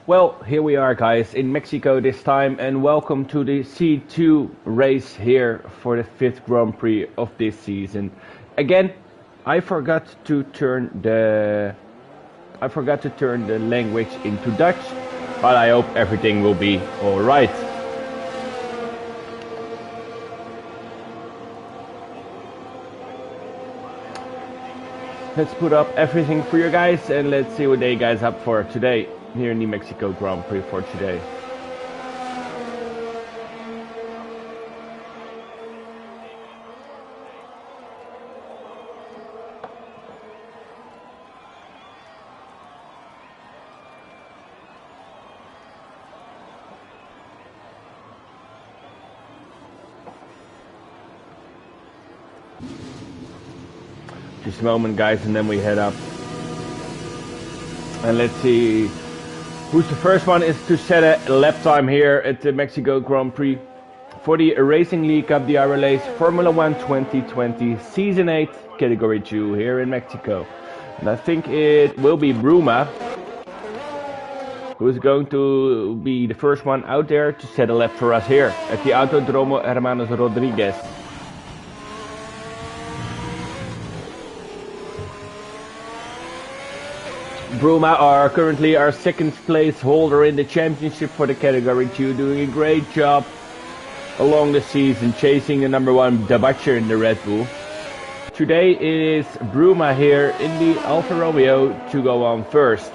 Well, here we are guys in Mexico this time, and welcome to the C2 race here for the 5th Grand Prix of this season. Again, I forgot to turn the language into Dutch, but I hope everything will be alright. Let's put up everything for you guys and let's see what they guys up for today here in the Mexico Grand Prix for today. Just a moment guys, and then we head up. And let's see who's the first one is to set a lap time here at the Mexico Grand Prix for the Racing League Cup, the RLH Formula 1 2020 Season 8 Category 2 here in Mexico. And I think it will be Bruma who's going to be the first one out there to set a lap for us here at the Autodromo Hermanos Rodriguez. Bruma are currently our second place holder in the championship for the Category 2, doing a great job along the season, chasing the number 1 the Butcher in the Red Bull. Today it is Bruma here in the Alfa Romeo to go on first.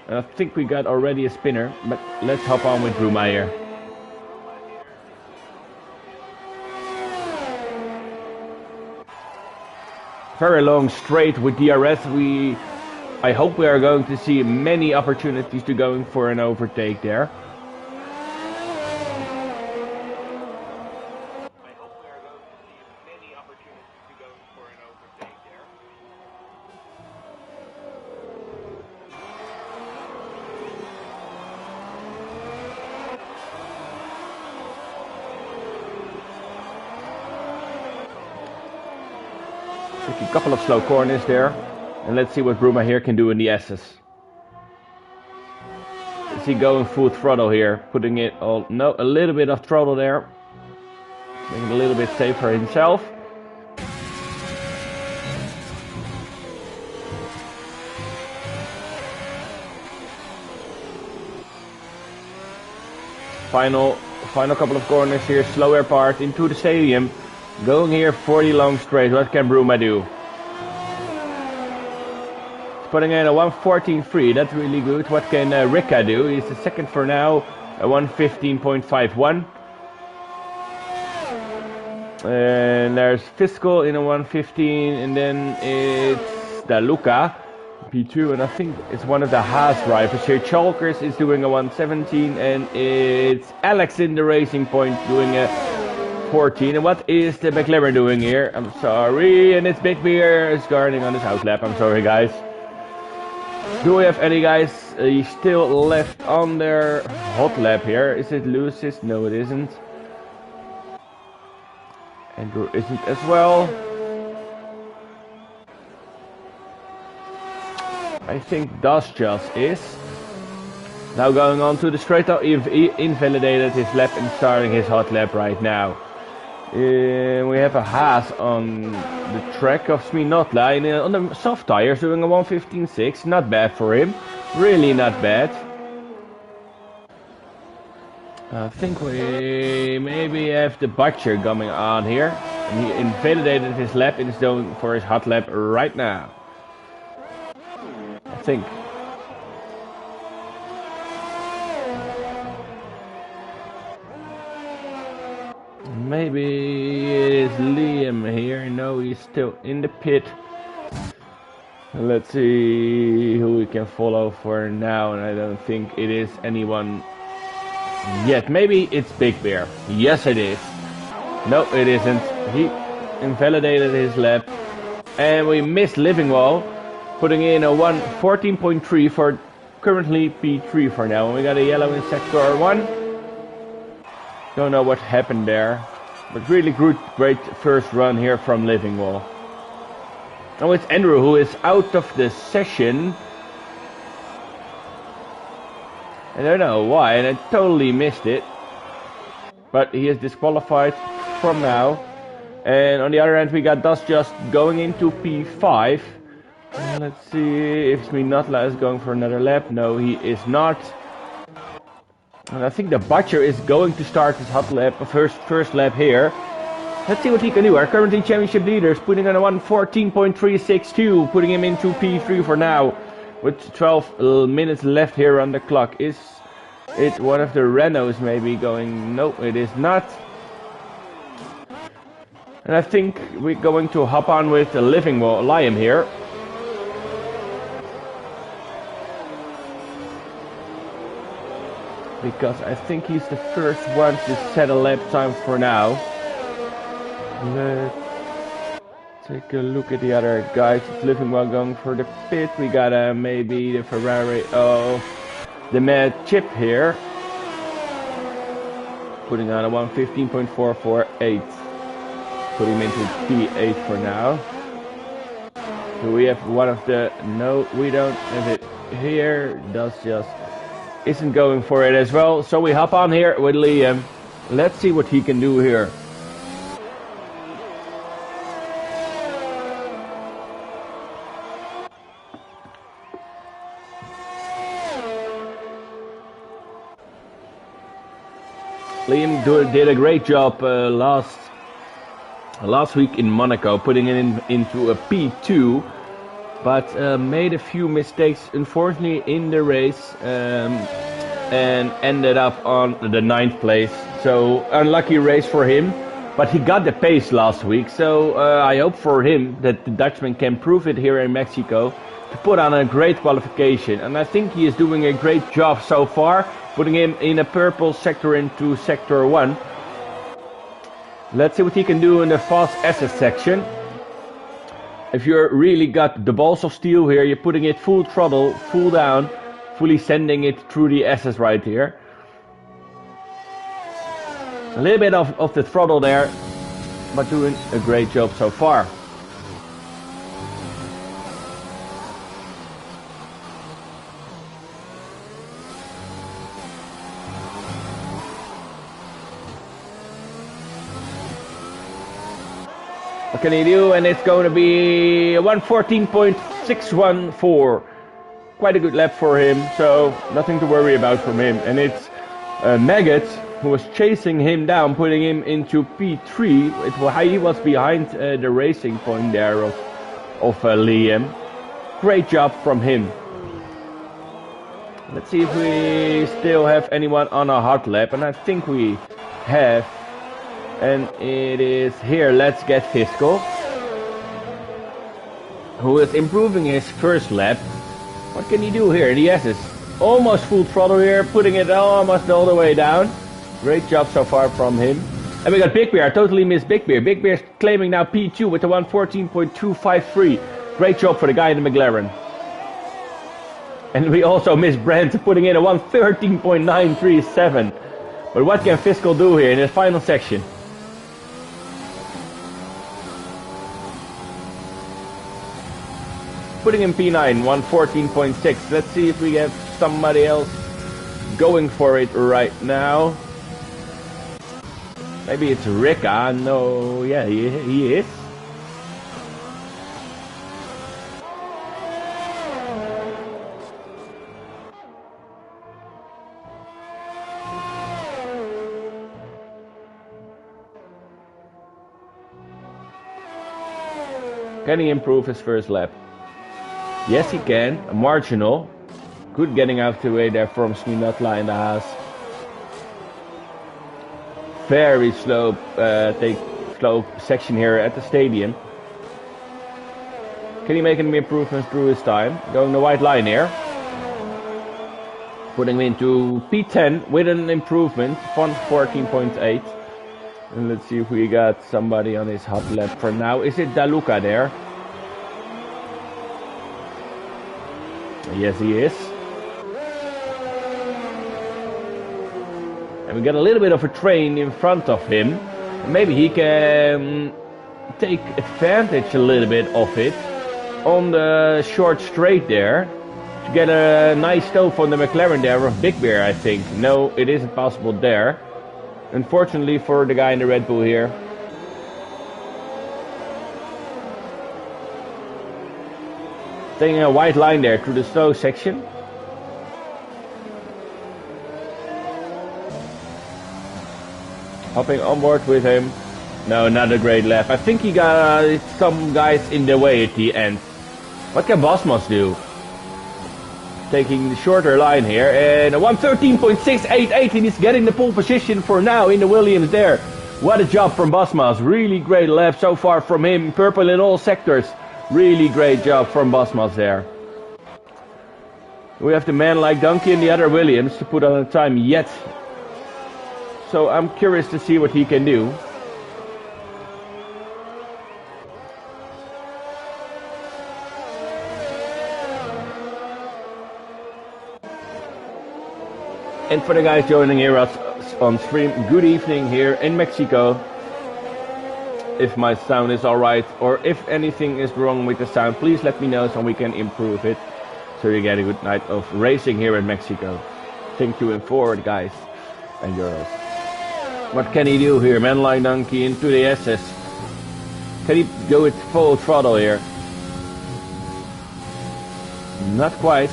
And I think we got already a spinner, but let's hop on with Bruma here. Very long straight with DRS. I hope we are going to see many opportunities to going for an overtake there. Take a couple of slow corners there. And let's see what Bruma here can do in the S's. Is he going full throttle here? Putting it all, no, a little bit of throttle there. Making it a little bit safer himself. Final couple of corners here, slower part into the stadium. Going here 40 long straight, what can Bruma do? Putting in a 1:14.3, that's really good. What can Ricca do? He's the second for now, a 1:15.51. And there's Fiscal in a 1:15, and then it's Da Luca, P2, and I think it's one of the Haas drivers here. Chalkers is doing a 1:17, and it's Alex in the Racing Point doing a 14. And what is the McLaren doing here? I'm sorry, and it's Big Beer is guarding on his outlap. I'm sorry, guys. Do we have any guys still left on their hot lap here? Is it Lucis? No, it isn't. Andrew isn't as well. I think Dasjas is. Now going on to the straight out, he invalidated his lap and starting his hot lap right now. We have a Haas on the track of Sminotla and on the soft tires doing a 1:15.6. Not bad for him, really not bad. I think we maybe have the Butcher coming on here, and he invalidated his lap and is going for his hot lap right now. I think. Maybe it is Liam here. No, he's still in the pit. Let's see who we can follow for now, and I don't think it is anyone yet. Maybe it's Big Bear. Yes, it is. No, it isn't. He invalidated his lap, and we missed Livingwall, putting in a 1:14.3 for currently P3 for now. And we got a yellow in sector 1. Don't know what happened there, but really great first run here from Livingwall. Now it's Andrew who is out of the session. I don't know why, and I totally missed it. But he is disqualified from now. And on the other hand, we got Dust just going into P5. And let's see if Sminatla is going for another lap. No, he is not. And I think the Butcher is going to start his hot lap, first lap here. Let's see what he can do. Our currently championship leaders putting on a 1:14.362, putting him into P3 for now. With 12 minutes left here on the clock. Is it one of the Renaults maybe going? No, it is not. And I think we're going to hop on with the Living Liam here. Because I think he's the first one to set a lap time for now. Let's take a look at the other guys. It's Living Well going for the pit. We got maybe the Ferrari. Oh, the Mad Chip here. Putting on a 1:15.448. Put him into P8 for now. So we have one of the... No, we don't have it here. That's just... Isn't going for it as well. So we hop on here with Liam. Let's see what he can do here. Liam did a great job last week in Monaco, putting it into a P2, but made a few mistakes unfortunately in the race and ended up on the 9th place. So unlucky race for him, but he got the pace last week, so I hope for him that the Dutchman can prove it here in Mexico to put on a great qualification, and I think he is doing a great job so far, putting him in a purple sector into sector 1. Let's see what he can do in the fast SS section. If you really got the balls of steel here, you're putting it full throttle, full down, fully sending it through the SS right here. A little bit of the throttle there, but doing a great job so far. What can he do? And it's going to be 1:14.614. Quite a good lap for him, so nothing to worry about from him. And it's Maggot who was chasing him down, putting him into P3. He was behind the racing point there of Liam. Great job from him. Let's see if we still have anyone on a hot lap, and I think we have. And it is here, let's get Fiscal, who is improving his first lap. What can he do here? The S is almost full throttle here, putting it almost all the way down. Great job so far from him. And we got Big Bear, I totally missed Big Bear. Big Bear's claiming now P2 with the 1:14.253. Great job for the guy in the McLaren. And we also missed Brent putting in a 1:13.937. But what can Fiscal do here in the final section? Putting in P9, 1:14.6. Let's see if we have somebody else going for it right now. Maybe it's Ricka. No, yeah, he is. Can he improve his first lap? Yes, he can. A marginal. Good getting out the way there from Sminatla in the house. Very slow, slow section here at the stadium. Can he make any improvements through his time? Going the white line here. Putting him into P10 with an improvement from 14.8. And let's see if we got somebody on his hot lap for now. Is it Daluca there? Yes, he is. And we got a little bit of a train in front of him. Maybe he can take advantage a little bit of it on the short straight there. to get a nice stove on the McLaren there of Big Bear, I think. No, it isn't possible there. Unfortunately for the guy in the Red Bull here. Taking a white line there through the slow section. Hopping on board with him. No, not a great lap. I think he got some guys in the way at the end. What can Bosmos do? Taking the shorter line here, and a 1:13.688, and he's getting the pole position for now in the Williams there. What a job from Bosmos. Really great lap so far from him. Purple in all sectors. Really great job from Bosmos there. We have the man like Donkey and the other Williams to put on a time yet. So I'm curious to see what he can do. And for the guys joining here on stream, good evening here in Mexico. If my sound is alright, or if anything is wrong with the sound, please let me know so we can improve it. So you get a good night of racing here in Mexico. Thank you and forward, guys and girls. What can he do here? Manline Donkey into the SS. Can he go with full throttle here? Not quite.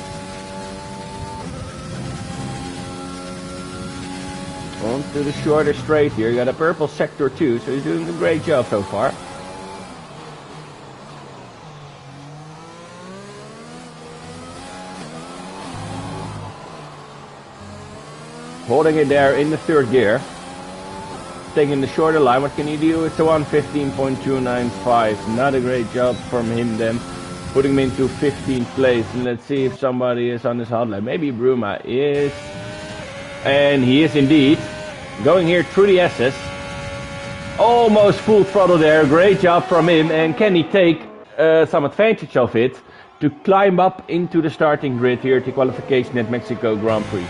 On to the shorter straight here. You got a purple sector too, so he's doing a great job so far. Holding it there in the third gear. Taking the shorter line. What can he do? It's a 1:15.295. Not a great job from him then. Putting him into 15th place. And let's see if somebody is on his hot lap. Maybe Bruma is. And he is indeed. Going here through the SS. Almost full throttle there. Great job from him. And can he take some advantage of it to climb up into the starting grid here at the qualification at Mexico Grand Prix.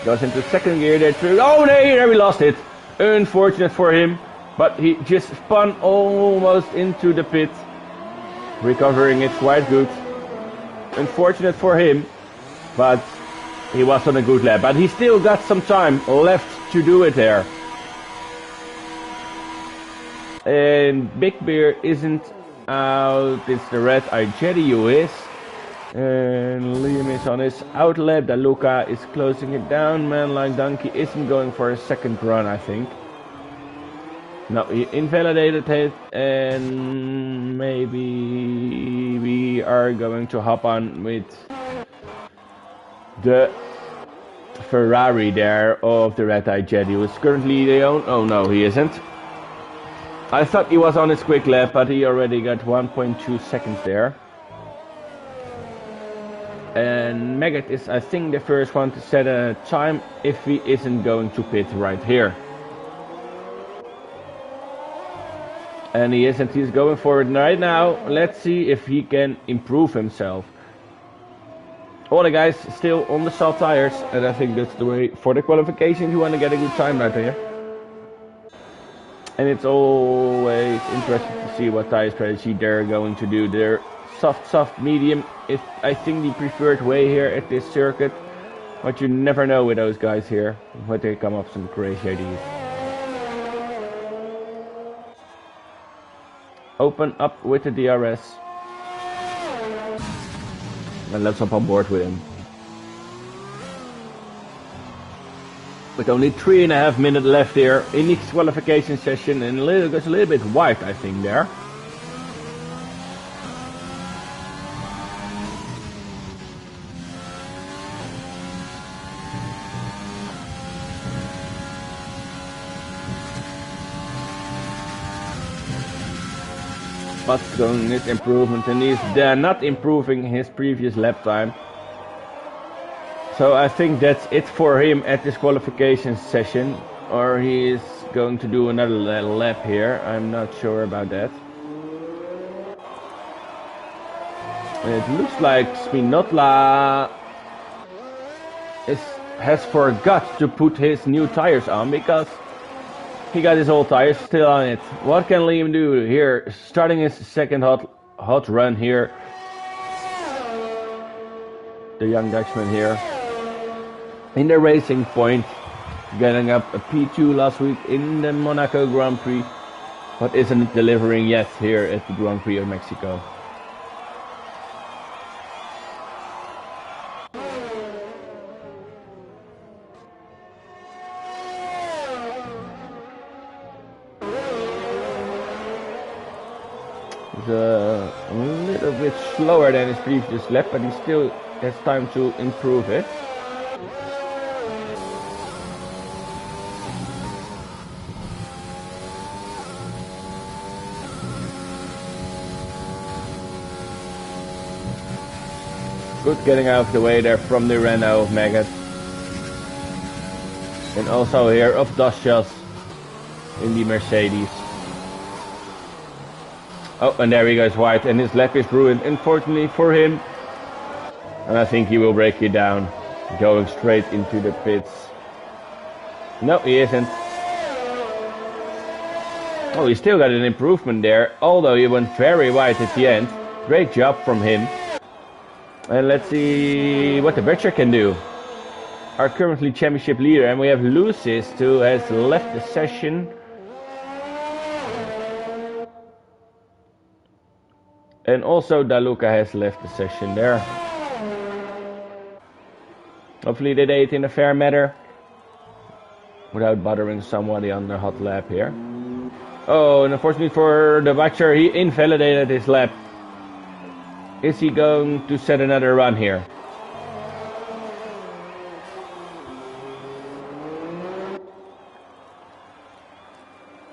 Goes into second gear there through. Oh, there we lost it. Unfortunate for him. But he just spun almost into the pit. Recovering it quite good. Unfortunate for him. But he was on a good lap. But he still got some time left to do it there. And Big Bear isn't out. It's the Red Eye Jetty who is. And Liam is on his outlap. Daluka is closing it down. Man like Donkey isn't going for a second run, I think. No, he invalidated it, and maybe we are going to hop on with the Ferrari there of the Red Eye Jet. He was currently the own. Oh no, he isn't. I thought he was on his quick lap, but he already got 1.2 seconds there. And Maggot is, I think, the first one to set a time if he isn't going to pit right here. And he isn't, he's going forward right now. Let's see if he can improve himself. All the guys still on the soft tires, and I think that's the way for the qualification. You want to get a good time right here. And it's always interesting to see what tire strategy they're going to do. They're soft, medium is, I think, the preferred way here at this circuit. But you never know with those guys here, what they come up with some crazy ideas. Open up with the DRS. And let's hop on board with him. With only 3.5 minutes left here in this qualification session, and goes a little bit wide, I think, there. What's going this improvement, and he's not improving his previous lap time. So I think that's it for him at this qualification session, or he is going to do another lap here. I'm not sure about that. It looks like Spinotla has forgot to put his new tires on, because He got his old tires still on it. What can Liam do here? Starting his second hot run here. The young Dutchman here. In the Racing Point. Getting up a P2 last week in the Monaco Grand Prix. But isn't delivering yet here at the Grand Prix of Mexico. He's a little bit slower than his previous lap, but he still has time to improve it. Good getting out of the way there from the Renault Maggot. And also here of Dasjas in the Mercedes. Oh, and there he goes wide, and his lap is ruined, unfortunately for him. And I think he will break it down, going straight into the pits. No, he isn't. Oh, he still got an improvement there, although he went very wide at the end. Great job from him. And let's see what the Butcher can do. Our currently championship leader, and we have Lucis, who has left the session. And also Daluca has left the session there. Hopefully they did it in a fair manner, without bothering somebody on the hot lap here. Oh, and unfortunately for the Butcher, he invalidated his lap. Is he going to set another run here?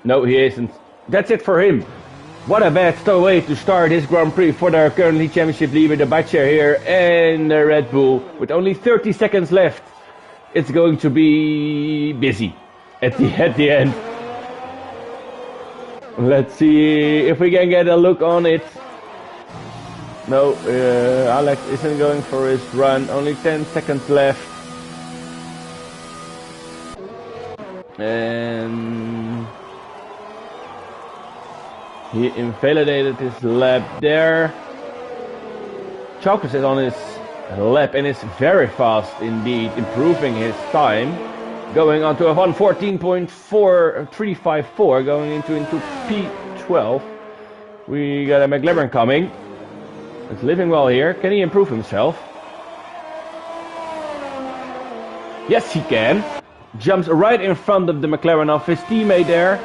No, he isn't. That's it for him. What a bad way to start his Grand Prix for the currently championship leader, the Butcher here, and the Red Bull. With only 30 seconds left, it's going to be busy at the end. Let's see if we can get a look on it. No, Alex isn't going for his run. Only 10 seconds left. And he invalidated his lap there. Chalkers is on his lap and is very fast indeed, improving his time. Going on to a 1:14.4354, going into P12. We got a McLaren coming. It's living well here. Can he improve himself? Yes, he can. Jumps right in front of the McLaren of his teammate there.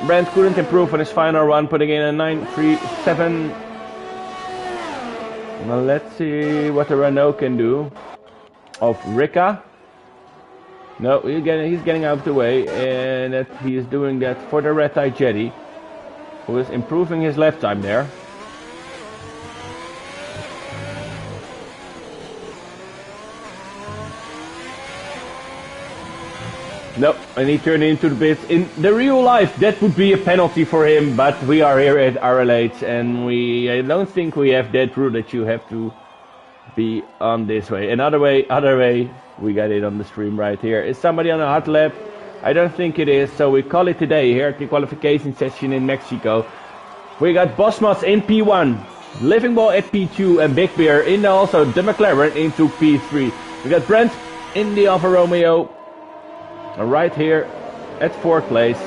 Brand couldn't improve on his final run, putting in a 9.37. Well, let's see what the Renault can do. Of Ricca. No, he's getting out of the way, and that he is doing that for the Red Eye Jetty, who is improving his lap time there. No, and he turned into the pits. In the real life, that would be a penalty for him, but we are here at RLH, and I don't think we have that rule that you have to be on this way. Another way, we got it on the stream right here. Is somebody on a hot lap? I don't think it is, so we call it today here at the qualification session in Mexico. We got Bosmas in P1, Living Ball at P2, and Big Bear in also the McLaren into P3. We got Brent in the Alfa Romeo right here at 4th place.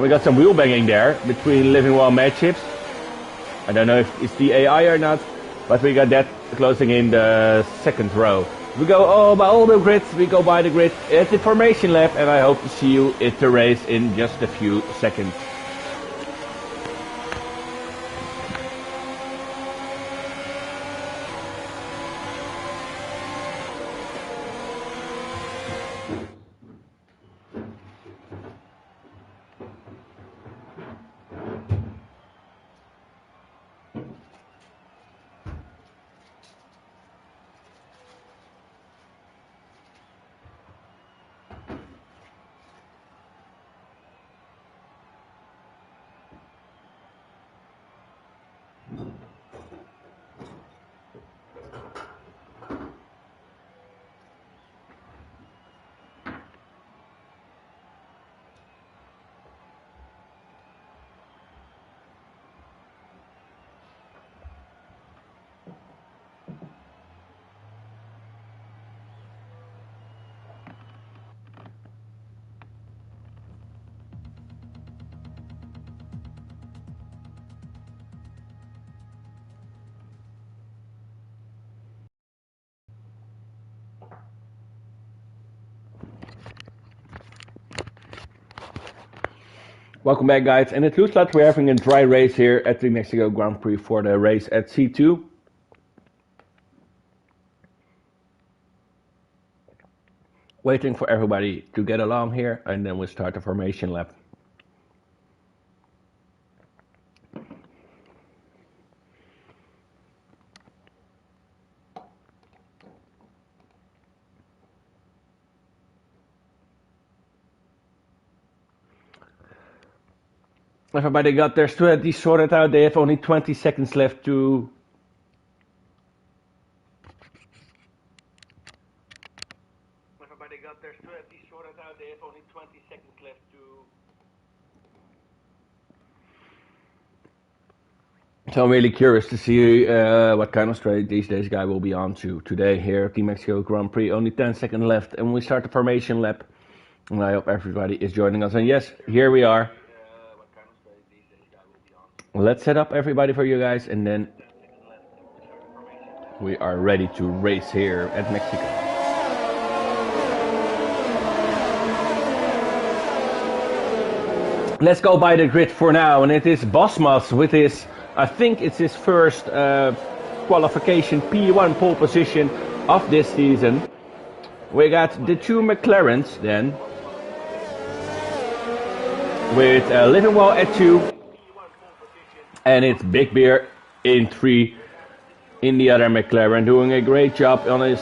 We got some wheel banging there between Living Well matchups. I don't know if it's the AI or not, but we got that closing in the 2nd row. We go by all the grids, we go by the grid at the formation lap, and I hope to see you at the race in just a few seconds. Welcome back, guys, and it looks like we're having a dry race here at the Mexico Grand Prix for the race at C2. Waiting for everybody to get along here, and then we'll start the formation lap. Everybody got their strategy sorted out. They have only 20 seconds left to... Everybody got their strategy sorted out. They have only 20 seconds left to... So I'm really curious to see what kind of strategies this guy will be on to today here at the Mexico Grand Prix. Only 10 seconds left, and we start the formation lap. And I hope everybody is joining us. And yes, here we are. Let's set up everybody for you guys, and then we are ready to race here at Mexico. Let's go by the grid for now, and it is Bosmas with his, I think it's his first qualification P1 pole position of this season. We got the two McLarens then, with Living Well at 2. And it's Big Bear in 3 in the other McLaren, doing a great job on his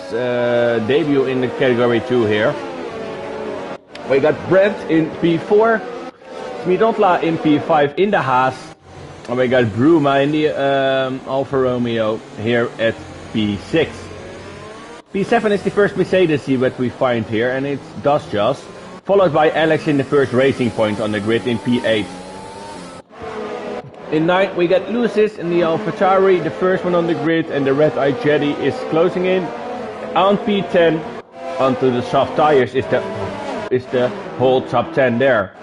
debut in the category 2 here. We got Brent in P4, Smidotla in P5 in the Haas, and we got Bruma in the Alfa Romeo here at P6. P7 is the first Mercedes that we find here, and it's Dosjas, followed by Alex in the first Racing Point on the grid in P8. In 9 we got Lucis in the AlphaTauri, the first one on the grid, and the Red Eye Jetty is closing in. On P10, onto the soft tires is the whole top 10 there.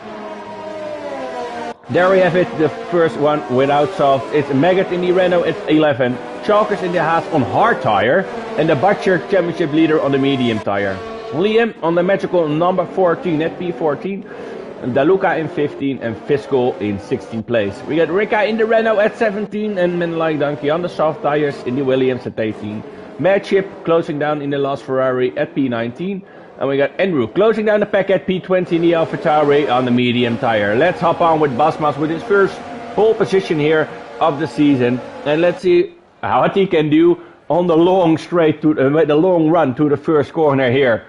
There we have it, the first one without soft. It's Maggot in the Renault at 11, Chalkers in the Haas on hard tire, and the Butcher championship leader on the medium tire. Liam on the magical number 14 at P14. Daluka in 15 and Fiscal in 16th place. We got Rika in the Renault at 17 and Menlike Donkey on the soft tires in the Williams at 18. Mad Chip closing down in the last Ferrari at P19. And we got Andrew closing down the pack at P20 in the AlphaTauri on the medium tire. Let's hop on with Basmas with his first pole position here of the season. And let's see what he can do on the long straight to the long run to the first corner here.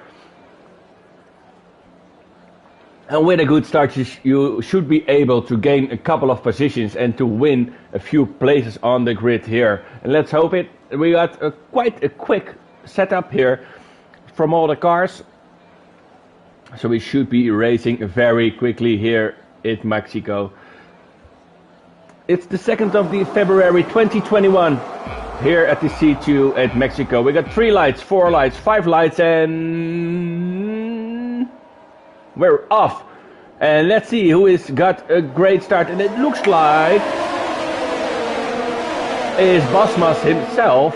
And with a good start, you should be able to gain a couple of positions and to win a few places on the grid here. And let's hope it. We got quite a quick setup here from all the cars. So we should be racing very quickly here at Mexico. It's the 2nd of February 2021 here at the C2 at Mexico. We got 3 lights, 4 lights, 5 lights, and we're off. And let's see who has got a great start. And it looks like is Bosmas himself.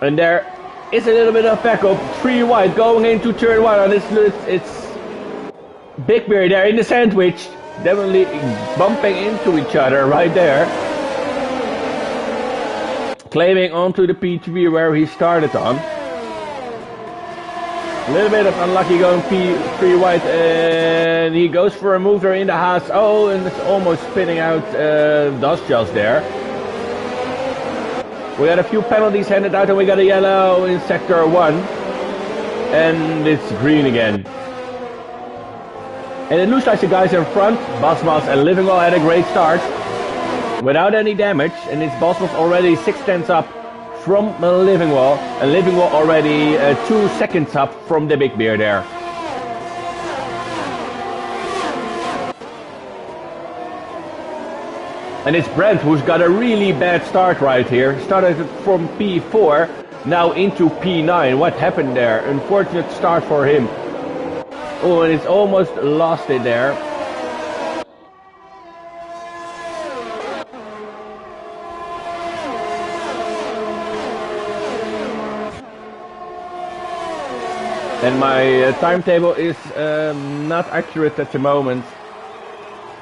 And there is a little bit of backup. 3 wide going into turn 1. And it's Big Bear there in the sandwich. Definitely bumping into each other right there. Claiming onto the P3 where he started on. A little bit of unlucky going P3 wide, and he goes for a move there in the Haas. Oh, and it's almost spinning out Dosjas there. We got a few penalties handed out, and we got a yellow in sector 1. And it's green again. And it looks like the guys in front, Basmas and Living Well, had a great start. Without any damage, and it's Bosmas already 6/10 up from Living Well, and Living Well already 2 seconds up from the Big Bear there. And it's Brent who's got a really bad start right here. Started from P4, now into P9. What happened there? Unfortunate start for him. Oh, and it's almost lost it there. And my timetable is not accurate at the moment,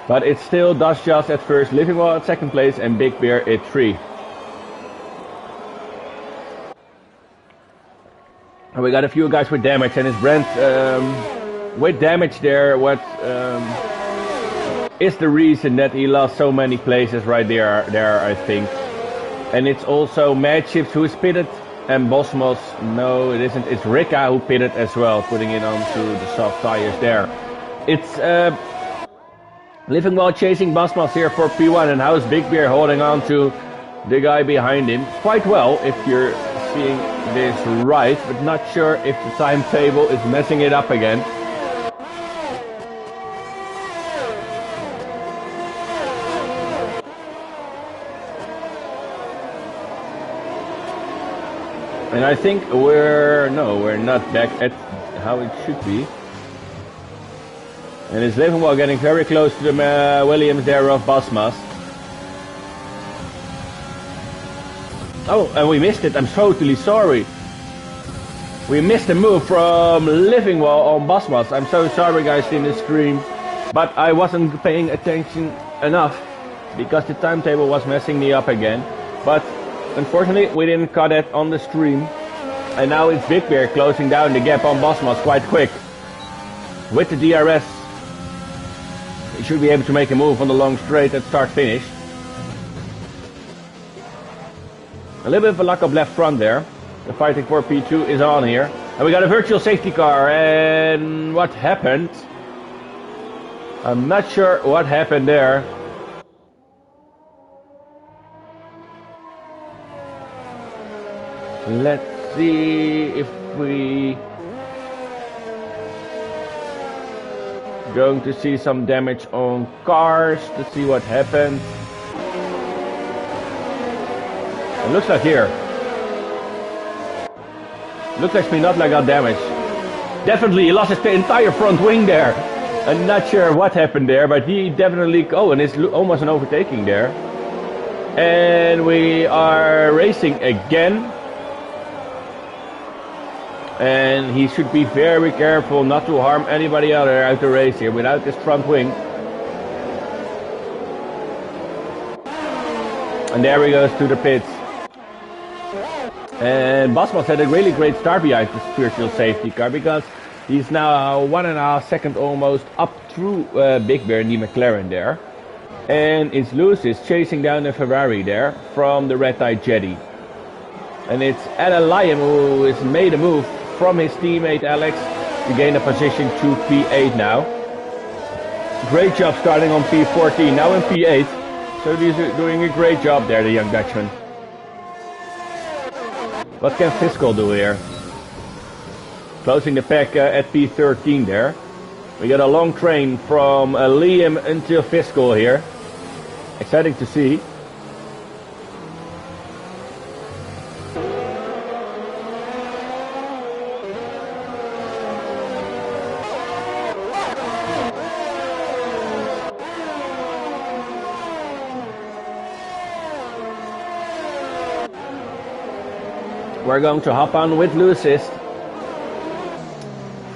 but it still does just at first. Living Well at second place and Big Bear at 3. And we got a few guys with damage, and it's Brent with damage there. What is the reason that he lost so many places right there, I think. And it's also Mad Chips who is pitted, and Bosmos, no it isn't, it's Rika who pitted as well, putting it onto the soft tires there. It's Living Well chasing Bosmos here for P1, and how's Big Bear holding on to the guy behind him? Quite well, if you're seeing this right, but not sure if the timetable is messing it up again. And I think we're not back at how it should be. And it's Living Well getting very close to the Williams there of Bosmas. Oh, and we missed it. I'm totally sorry. We missed the move from Living Well on Bosmas. I'm so sorry, guys, in the stream. But I wasn't paying attention enough because the timetable was messing me up again. But unfortunately, we didn't cut it on the stream. And now it's Big Bear closing down the gap on Bosmas quite quick. With the DRS, he should be able to make a move on the long straight at start-finish. A little bit of a lack of left front there. The fighting for P2 is on here. And we got a virtual safety car. And what happened? I'm not sure what happened there. Let's see if we going to see some damage on cars to see what happened. It looks like here. Looks like Spinotla got damaged. Definitely he lost his entire front wing there. I'm not sure what happened there, but he definitely, oh, and it's almost an overtaking there. And we are racing again. And he should be very careful not to harm anybody else out the race here without this front wing. And there he goes to the pits. And Bosmos had a really great start behind the virtual safety car because he's now 1.5 seconds almost up through Big Bear in the McLaren there. And it's Lucis chasing down the Ferrari there from the red eye Jetty. And it's RLH who has made a move from his teammate Alex to gain a position to P8 now. Great job starting on P14, now in P8. So he's doing a great job there, the young Dutchman. What can Fiscal do here? Closing the pack at P13 there. We got a long train from Liam until Fiscal here. Exciting to see. We're going to hop on with Lucis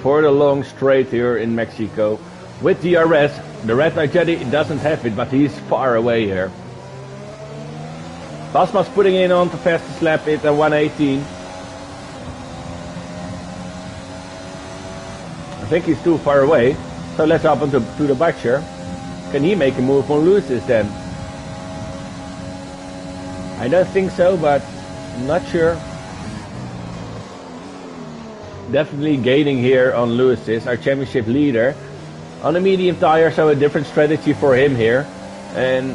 for the long straight here in Mexico. With DRS, the red eye Jetty doesn't have it, but he's far away here. Bosmas putting in on the fastest lap at 118. I think he's too far away, so let's hop onto the Butcher. Can he make a move on Lucis then? I don't think so, but I'm not sure. Definitely gaining here on Lucis, our championship leader, on a medium tire, so a different strategy for him here. And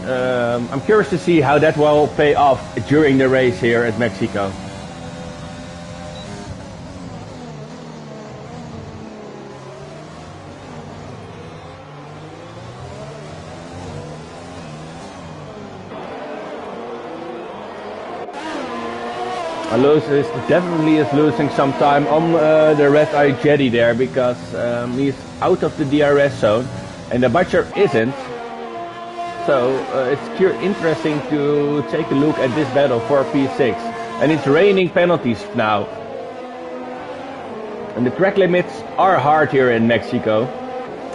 I'm curious to see how that will pay off during the race here at Mexico. Lucis definitely is losing some time on the red eye Jetty there because he's out of the DRS zone and the Butcher isn't. So it's interesting to take a look at this battle for P6. And it's raining penalties now. And the track limits are hard here in Mexico.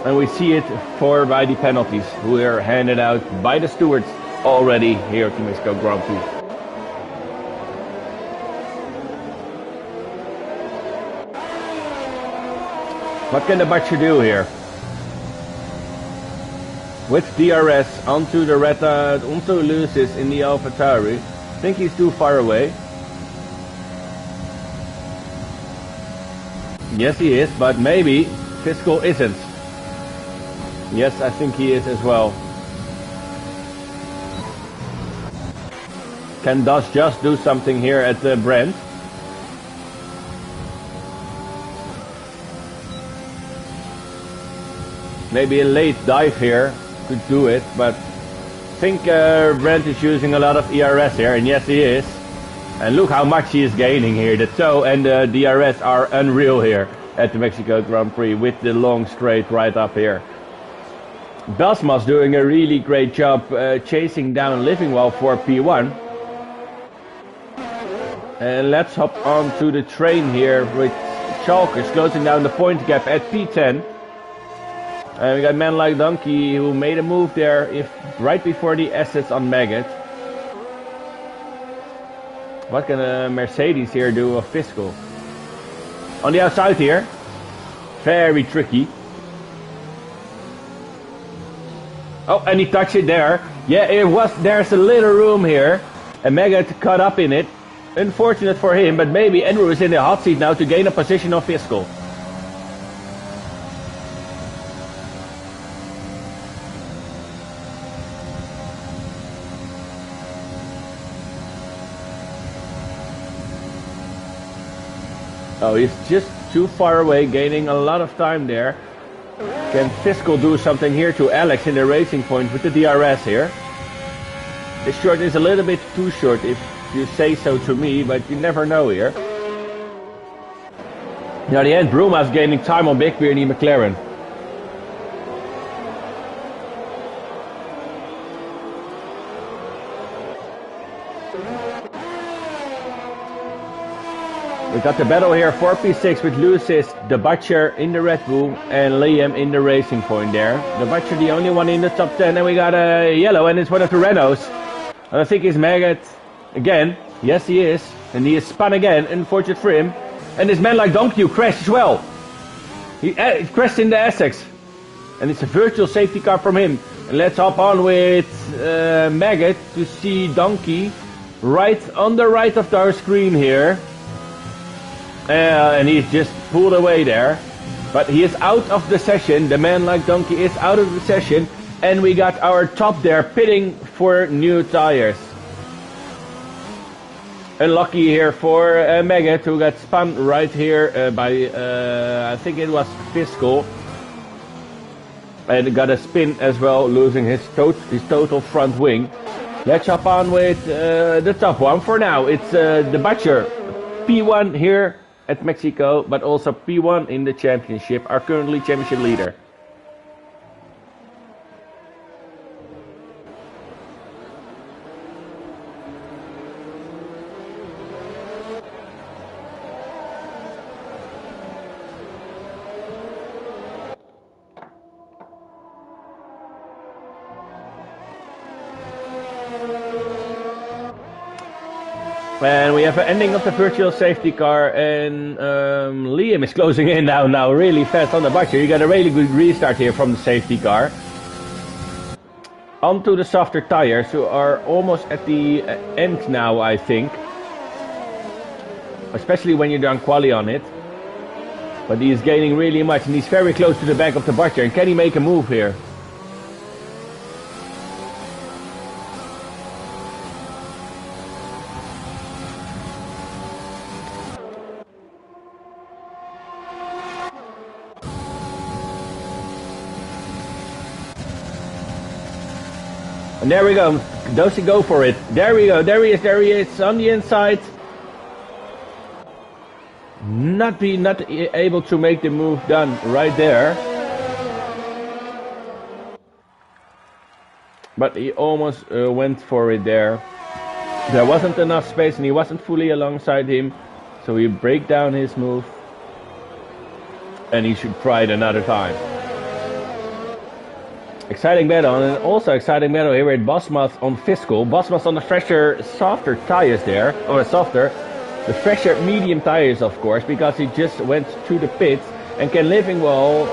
And we see it by the penalties, who are handed out by the stewards already here at the Mexico Grand Prix. What can the butcher do here? With DRS onto the onto Lucis in the AlphaTauri. I think he's too far away. Yes, he is, but maybe Fiscal isn't. Yes, I think he is as well. Can Das just do something here at Brent? Maybe a late dive here could do it, but I think Brent is using a lot of ERS here, and yes he is. And look how much he is gaining here. The toe and the DRS are unreal here at the Mexico Grand Prix with the long straight right up here. Basma's doing a really great job chasing down Livingwell for P1. And let's hop on to the train here with Chalkers closing down the point gap at P10. And we got men like Donkey who made a move there right before the assets on Maggot. What can a Mercedes here do of Fiscal? On the outside here. Very tricky. Oh, and he touched it there. Yeah, there's a little room here. And Maggot caught up in it. Unfortunate for him, but maybe Andrew is in the hot seat now to gain a position of Fiscal. Oh, he's just too far away, gaining a lot of time there. Can Fiscal do something here to Alex in the racing point with the DRS here? This short is a little bit too short if you say so to me, but you never know here. Now the end, Bruma's gaining time on Big Beer in the McLaren. We got the battle here for P6 with Lucis, the Butcher in the Red Bull, and Liam in the Racing Point there. The Butcher the only one in the top 10, and we got a yellow, and it's one of the Renaults. And I think it's Maggot again. Yes, he is. And he is spun again, unfortunate for him. And this man like Donkey crashed as well. He crashed in the Essex. And it's a virtual safety car from him. And let's hop on with Maggot to see Donkey right on the right of our screen here. And he's just pulled away there. But he is out of the session. The man like Donkey is out of the session. And we got our top there pitting for new tires. Unlucky here for Maggot, who got spun right here by, I think it was Fiscal. And got a spin as well, losing his total front wing. Let's hop on with the top one for now. It's the Butcher. P1 here at Mexico, but also P1 in the championship, our currently championship leader. And we have an ending of the virtual safety car, and Liam is closing in now really fast on the Butcher. You got a really good restart here from the safety car. Onto the softer tires, who are almost at the end now, I think. Especially when you're done quali on it. But he is gaining really much, and he's very close to the back of the Butcher. And can he make a move here? And there we go. Does he go for it? There we go. There he is on the inside. Not able to make the move done right there. But he almost went for it there. There wasn't enough space and he wasn't fully alongside him. So he break down his move. and he should try it another time. Exciting battle, and also exciting battle here with Bosmas on Fiscal. Bosmas on the fresher, softer tires there, or softer, the fresher medium tires of course, because he just went to the pits, and can Livingwell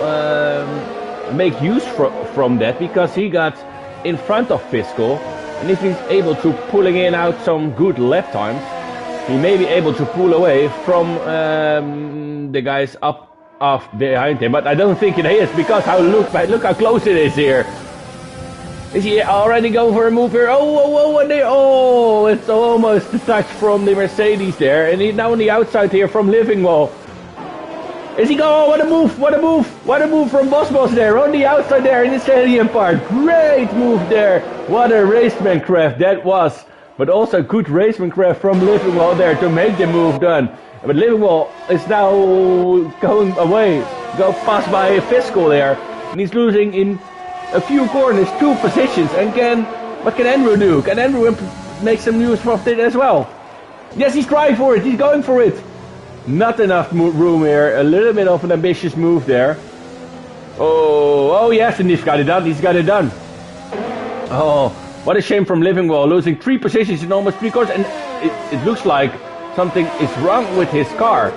make use from that, because he got in front of Fiscal, and if he's able to pulling in out some good lap times, he may be able to pull away from the guys up off behind him, but I don't think it is, because look how close it is here. Is he already going for a move here? Oh, it's almost a touch from the Mercedes there, and he's now on the outside here from Livingwell. Is he going? Oh, what a move from Bosmos there, on the outside there in the stadium part. Great move there. What a raceman-craft that was. But also good raceman-craft from Livingwell there to make the move done. But Livingwell is now going away, go past by Fiscal there, and he's losing in a few corners, 2 positions. And what can Andrew do? Can Andrew make some news from it as well? Yes, he's trying for it, he's going for it. Not enough room here, a little bit of an ambitious move there. Oh yes, and he's got it done, Oh, what a shame from Livingwell, losing 3 positions in almost 3 quarters, and it looks like something is wrong with his car,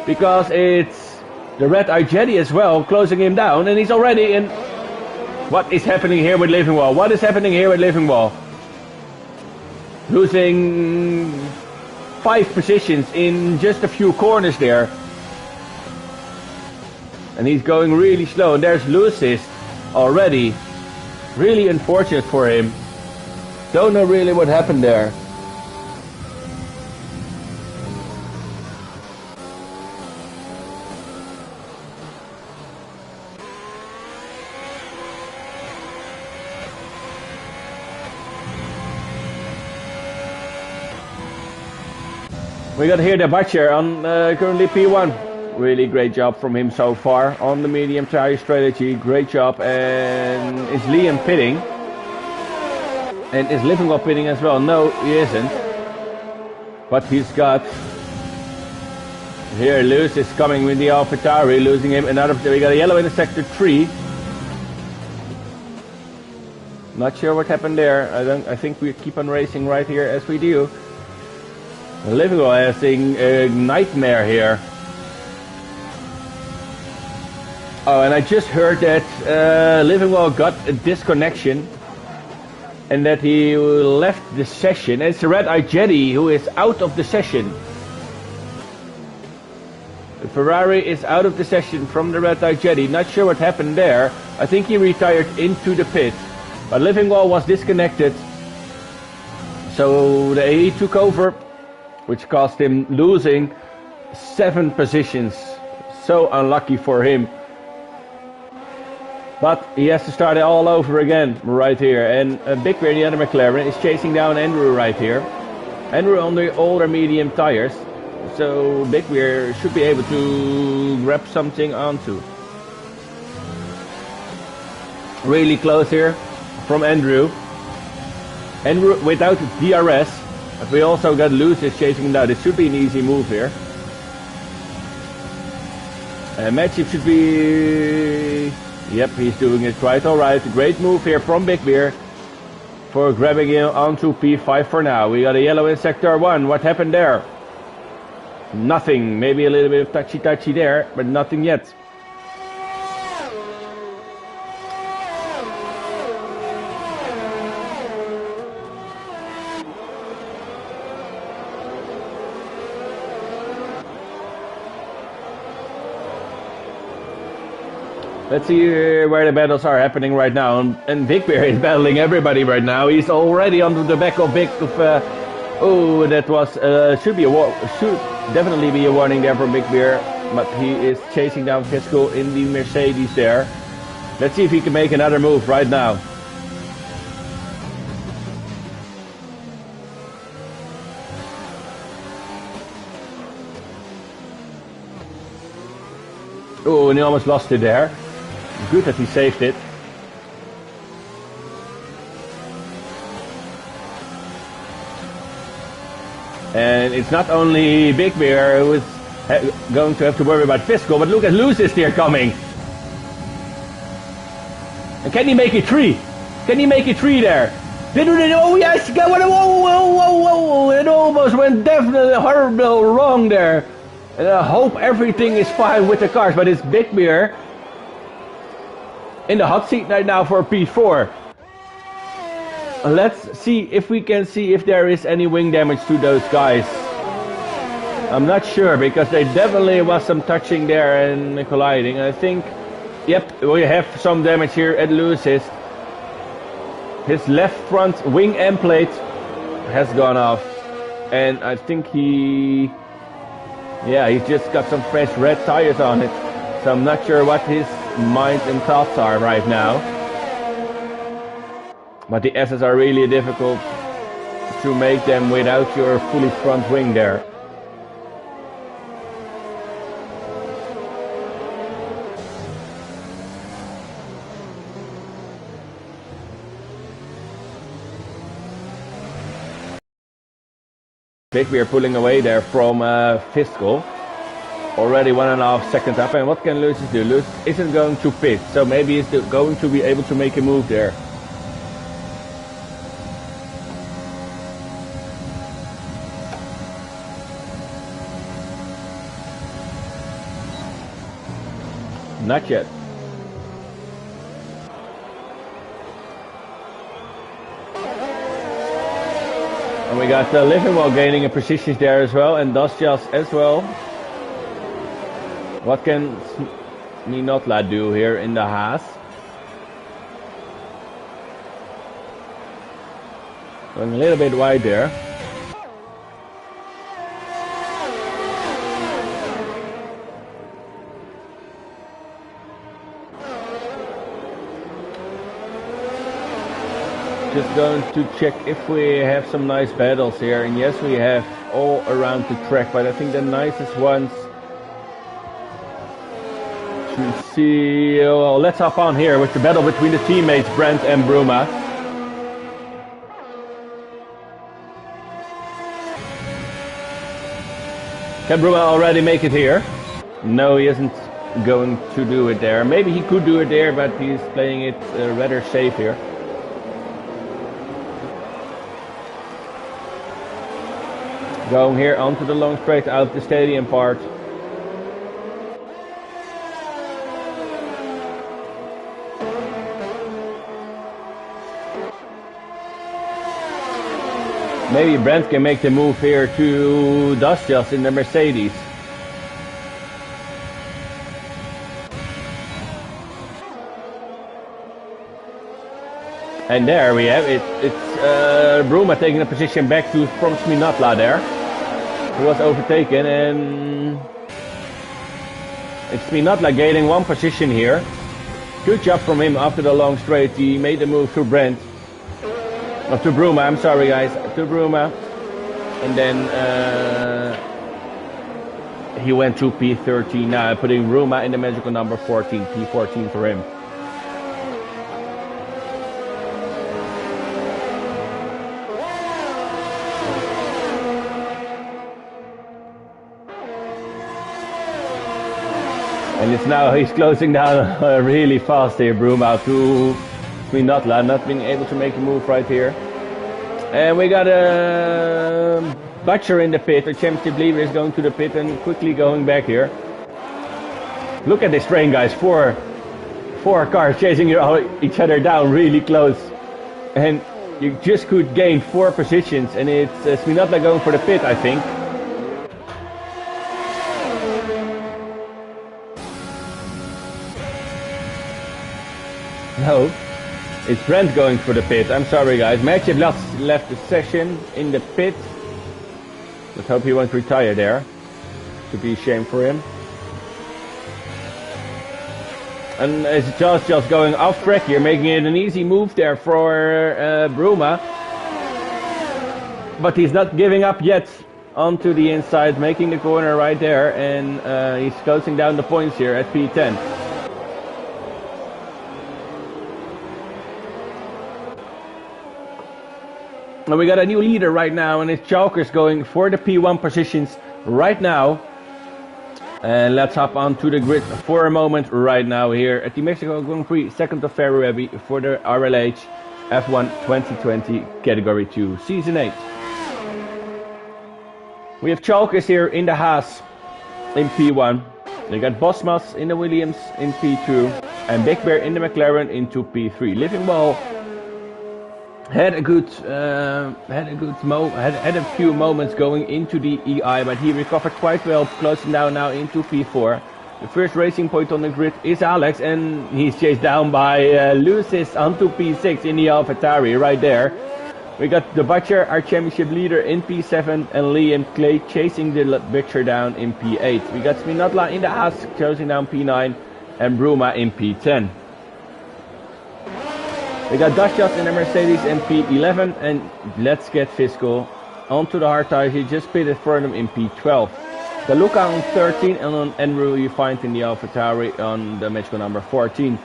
because it's the red eye Jetty as well closing him down, and he's already in. What is happening here with Livingwell? Losing 5 positions in just a few corners there, and he's going really slow, and there's Lewis already. Really unfortunate for him. Don't know really what happened there. We got here the Butcher on currently P1. Really great job from him so far on the medium tire strategy. Great job. And is Liam pitting? And is Livingwell pitting as well? No, he isn't. But he's got... Here Lewis is coming with the AlphaTauri, losing him another... We got a yellow in the sector 3. Not sure what happened there. I think we keep on racing right here as we do. Livingwell has a nightmare here. Oh, and I just heard that Livingwell got a disconnection and that he left the session. It's the Red Eye Jetty who is out of the session. The Ferrari is out of the session from the Red Eye Jetty. Not sure what happened there. I think he retired into the pit. But Livingwell was disconnected. So he took over, which cost him losing 7 positions. So unlucky for him. But he has to start it all over again right here. And Big Bear, the other McLaren, is chasing down Andrew right here. Andrew on the older medium tires. So Big Bear should be able to grab something onto. Really close here from Andrew. Andrew without DRS. But we also got Lucis chasing him down. This should be an easy move here. And Matchip should be... Yep, he's doing it quite alright. Great move here from Big Bear for grabbing him onto P5 for now. We got a yellow in sector 1. What happened there? Nothing. Maybe a little bit of touchy there, but nothing yet. Let's see where the battles are happening right now. And Big Bear is battling everybody right now. He's already on the back of oh, that was should definitely be a warning there from Big Bear. But he is chasing down Fiscal in the Mercedes there. Let's see if he can make another move right now. Oh, and he almost lost it there. Good that he saved it. And it's not only Big Bear who is going to have to worry about Fiscal, but look at Lewis is there coming. And can he make it 3? Can he make it 3 there? Oh yes, whoa, it almost went definitely horrible wrong there. And I hope everything is fine with the cars, but it's Big Bear in the hot seat right now for P4. Let's see if we can see if there is any wing damage to those guys. I'm not sure, because there definitely was some touching there and colliding. I think, yep, we have some damage here at Lewis's. His left front wing end plate has gone off. And I think he's just got some fresh red tires on it. So I'm not sure what his mind and thoughts are right now. But the S's are really difficult to make them without your fully front wing there. Big Bear pulling away there from Fiscal. Already 1.5 seconds up, and what can Lewis do? Lewis isn't going to pit, so maybe he's going to be able to make a move there. Not yet. And we got Livermore gaining a position there as well, and Dasjas as well. What can Minotla do here in the Haas? Going a little bit wide there. Just going to check if we have some nice battles here, and yes, we have all around the track, but I think the nicest ones to see. Well, let's hop on here with the battle between the teammates Brent and Bruma. Can Bruma already make it here? No, he isn't going to do it there. Maybe he could do it there, but he's playing it rather safe here. Going here onto the long straight out of the stadium part. Maybe Brent can make the move here to Dasjas in the Mercedes. And there we have it. It's Bruma taking a position back from Sminatla there. He was overtaken, and it's Sminatla gaining 1 position here. Good job from him after the long straight. He made the move to Brent. Or to Bruma, I'm sorry guys. To Bruma. And then he went to P13 now, putting Bruma in the magical number 14, P14 for him. And it's now he's closing down really fast here, Bruma, to Minotla, not being able to make a move right here. And we got a Butcher in the pit. The championship leader is going to the pit and quickly going back here. Look at this train, guys. Four cars chasing each other down really close. And you just could gain 4 positions, and it's Minotla going for the pit, I think. No, it's Brent going for the pit. I'm sorry guys, Matthew left the session in the pit. Let's hope he won't retire there. To be a shame for him. And it's just going off track here, making it an easy move there for Bruma. But he's not giving up yet onto the inside, making the corner right there, and he's closing down the points here at P10. And we got a new leader right now, and it's Chalkers going for the P1 positions right now. And let's hop on to the grid for a moment right now here at the Mexico Grand Prix, 2nd of February for the RLH F1 2020 Category 2 Season 8. We have Chalkers here in the Haas in P1. We got Bosmas in the Williams in P2 and Big Bear in the McLaren into P3. Living Wall had a few moments going into the EI, but he recovered quite well, closing down now into P4. The first racing point on the grid is Alex, and he's chased down by Lucis onto P6 in the AlphaTauri right there. We got the Butcher, our championship leader, in P7, and Liam Clay chasing the Butcher down in P8. We got Spinatla in the Haas closing down P9, and Bruma in P10. We got Dashas in the Mercedes in P11, and let's get Fiscal onto the hard tires. He just pitted for them in P12. The Luca on 13, and on Enru you find in the AlphaTauri on the Mexico number 14.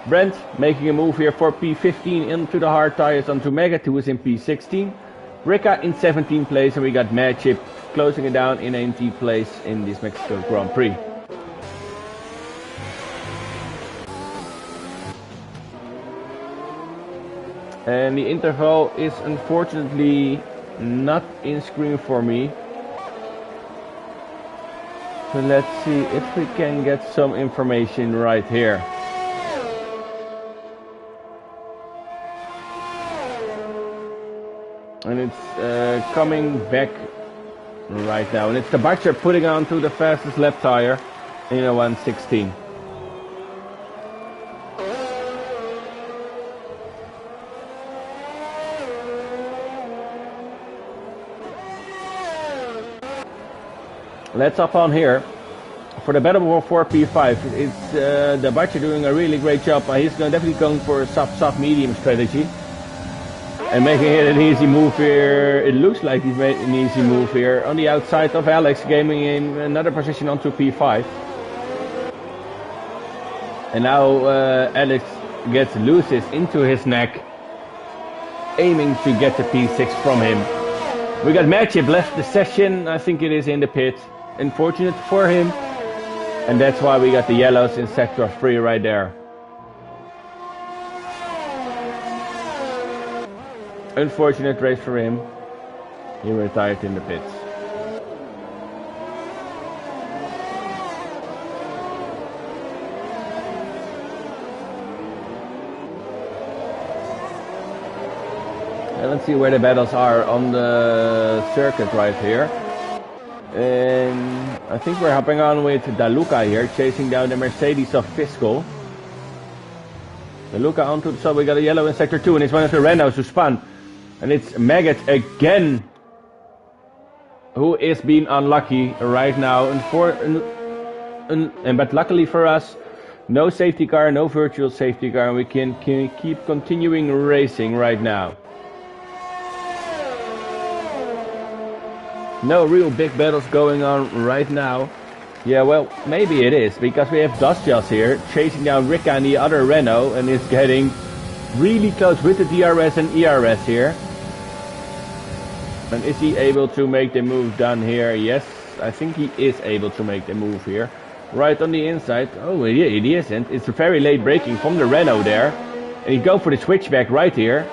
Brent making a move here for P15 into the hard tires onto Megat, who was in P16. Ricca in 17th place, and we got Mad Chip closing it down in 18th place in this Mexico Grand Prix. And the interval is unfortunately not in screen for me. So let's see if we can get some information right here. And it's coming back right now. And it's the Butcher putting on to the fastest lap tire in a 1:16. Let's hop on here for the battle for P5. It's the Butcher doing a really great job. He's definitely going for a soft medium strategy and making it an easy move here. It looks like he's made an easy move here on the outside of Alex, gaining in another position onto P5. And now Alex gets Lucis into his neck, aiming to get the P6 from him. We got Matchip left the session. I think it is in the pit. Unfortunate for him, and that's why we got the yellows in sector 3 right there. Unfortunate race for him. He retired in the pits. And let's see where the battles are on the circuit right here. And I think we're hopping on with Daluca here, chasing down the Mercedes of Fiscal. Daluca onto the sub. We got a yellow in sector 2, and it's one of the Renaults who spun. And it's Maggot again, who is being unlucky right now. But luckily for us, no safety car, no virtual safety car, and we can keep continuing racing right now. No real big battles going on right now. Yeah, well, maybe it is, because we have Dustjas here chasing down Ricca and the other Renault, and is getting really close with the DRS and ERS here. And is he able to make the move down here? Yes, I think he is able to make the move here. Right on the inside. Oh, he isn't. It's a very late braking from the Renault there. And he go for the switchback right here.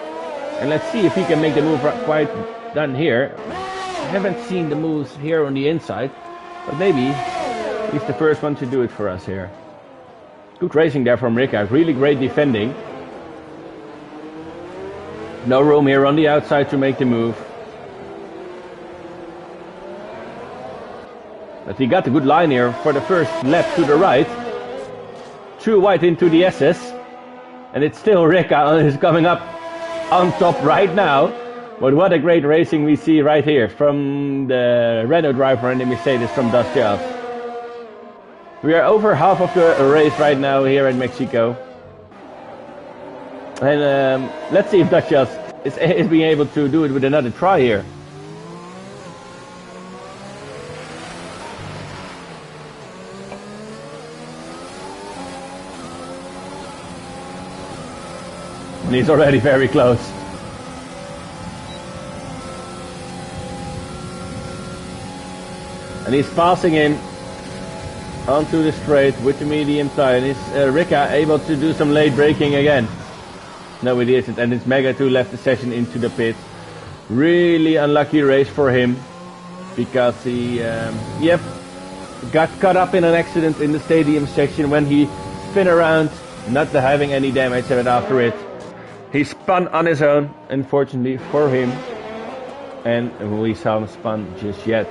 And let's see if he can make the move quite done here. I haven't seen the moves here on the inside, but maybe he's the first one to do it for us here. Good racing there from Ricca, really great defending. No room here on the outside to make the move. But he got a good line here for the first lap to the right. Too wide into the SS. And it's still Ricca who's coming up on top right now. But what a great racing we see right here from the Renault driver and the Mercedes from Dustjas. We are over half of the race right now here in Mexico. And let's see if Dustjas is being able to do it with another try here. And he's already very close. And he's passing him. onto the straight with the medium tire. And is Rika able to do some late braking again? No, it isn't. And it's Mega 2 left the session into the pit. Really unlucky race for him. Because he, got caught up in an accident in the stadium section when he spun around, not having any damage. And after it, he spun on his own, unfortunately for him. And we saw him spun just yet.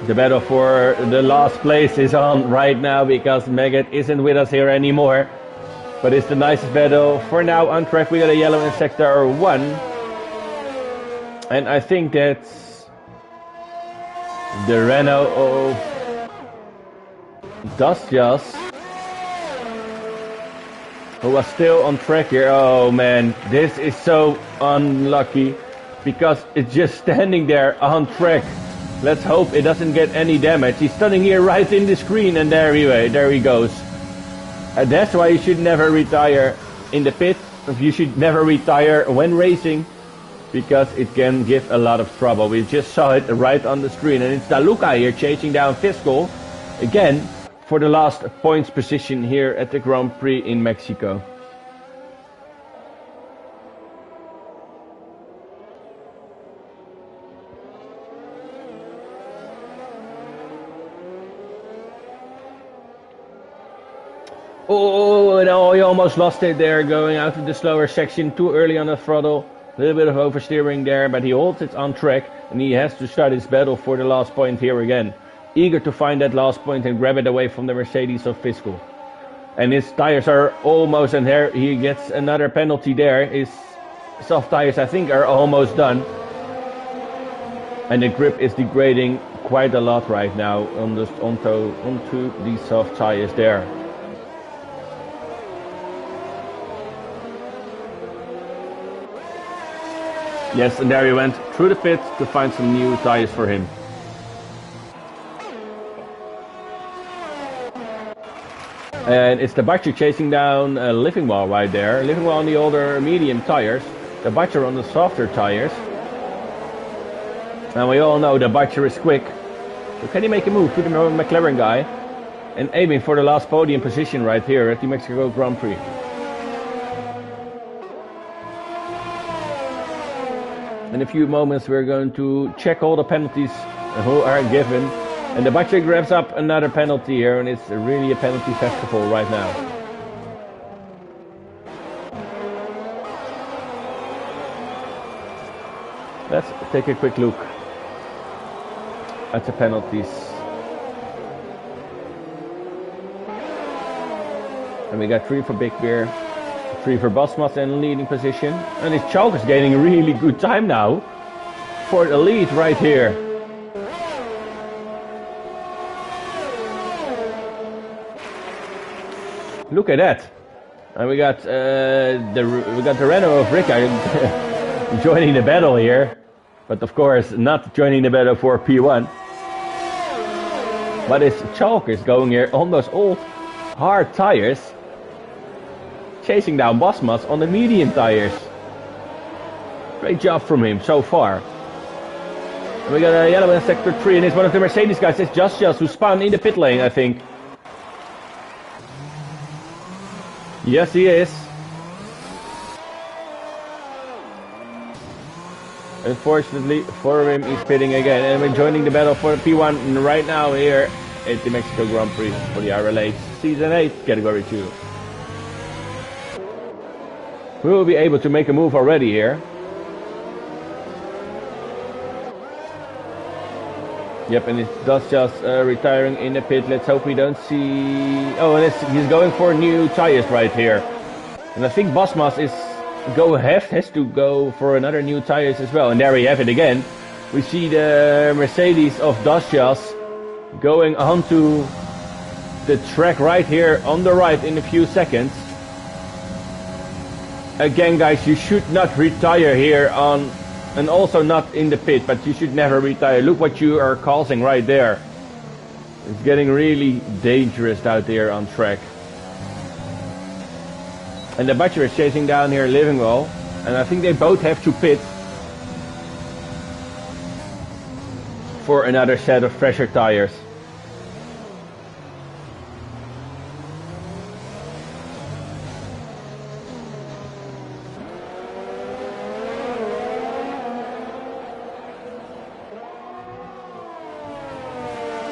The battle for the last place is on right now because Megat isn't with us here anymore. But it's the nicest battle for now on track. We got a yellow in sector 1. And I think that's the Renault of Dacias, who was still on track here. Oh man, this is so unlucky because it's just standing there on track. Let's hope it doesn't get any damage. He's standing here right in the screen and there he goes. And that's why you should never retire in the pit. You should never retire when racing because it can give a lot of trouble. We just saw it right on the screen and it's Daluca here chasing down Fiscal again for the last points position here at the Grand Prix in Mexico. Oh, no, he almost lost it there, going out of the slower section too early on the throttle. A little bit of oversteering there, but he holds it on track and he has to start his battle for the last point here again. Eager to find that last point and grab it away from the Mercedes of Fiscal. And his tires are almost, and there he gets another penalty there. His soft tires, I think, are almost done. And the grip is degrading quite a lot right now onto these soft tires there. Yes, and there he went through the pit to find some new tires for him. And it's the Butcher chasing down Livingwell right there. Livingwell on the older medium tires. The Butcher on the softer tires. And we all know the Butcher is quick. So can he make a move to the McLaren guy? And aiming for the last podium position right here at the Mexico Grand Prix. In a few moments we're going to check all the penalties who are given. And the Butcher grabs up another penalty here, and it's really a penalty festival right now. Let's take a quick look at the penalties. And we got 3 for Big Bear, 3 for Bosmas in leading position. And his Chalk is gaining a really good time now for the lead right here. Look at that. And we got the Renault of Rika joining the battle here. But of course not joining the battle for P1. But his Chalk is going here on those old hard tires. Chasing down Bosmas on the medium tires. Great job from him so far. And we got a yellow in sector 3, and it's one of the Mercedes guys. It's Just who spun in the pit lane, I think. Yes, he is. Unfortunately for him, he's pitting again. And we're joining the battle for P1 right now here at the Mexico Grand Prix for the RLH Season 8 Category 2. We will be able to make a move already here. Yep, and it does just retiring in the pit. Let's hope we don't see... Oh, and he's going for new tires right here. And I think Bosmas has to go for another new tires as well. And there we have it again. We see the Mercedes of Dacias going onto the track right here on the right in a few seconds. Again, guys, you should not retire here on... And also not in the pit, but you should never retire. Look what you are causing right there. It's getting really dangerous out there on track. And the Butcher is chasing down here Livingwell. And I think they both have to pit. for another set of fresher tires.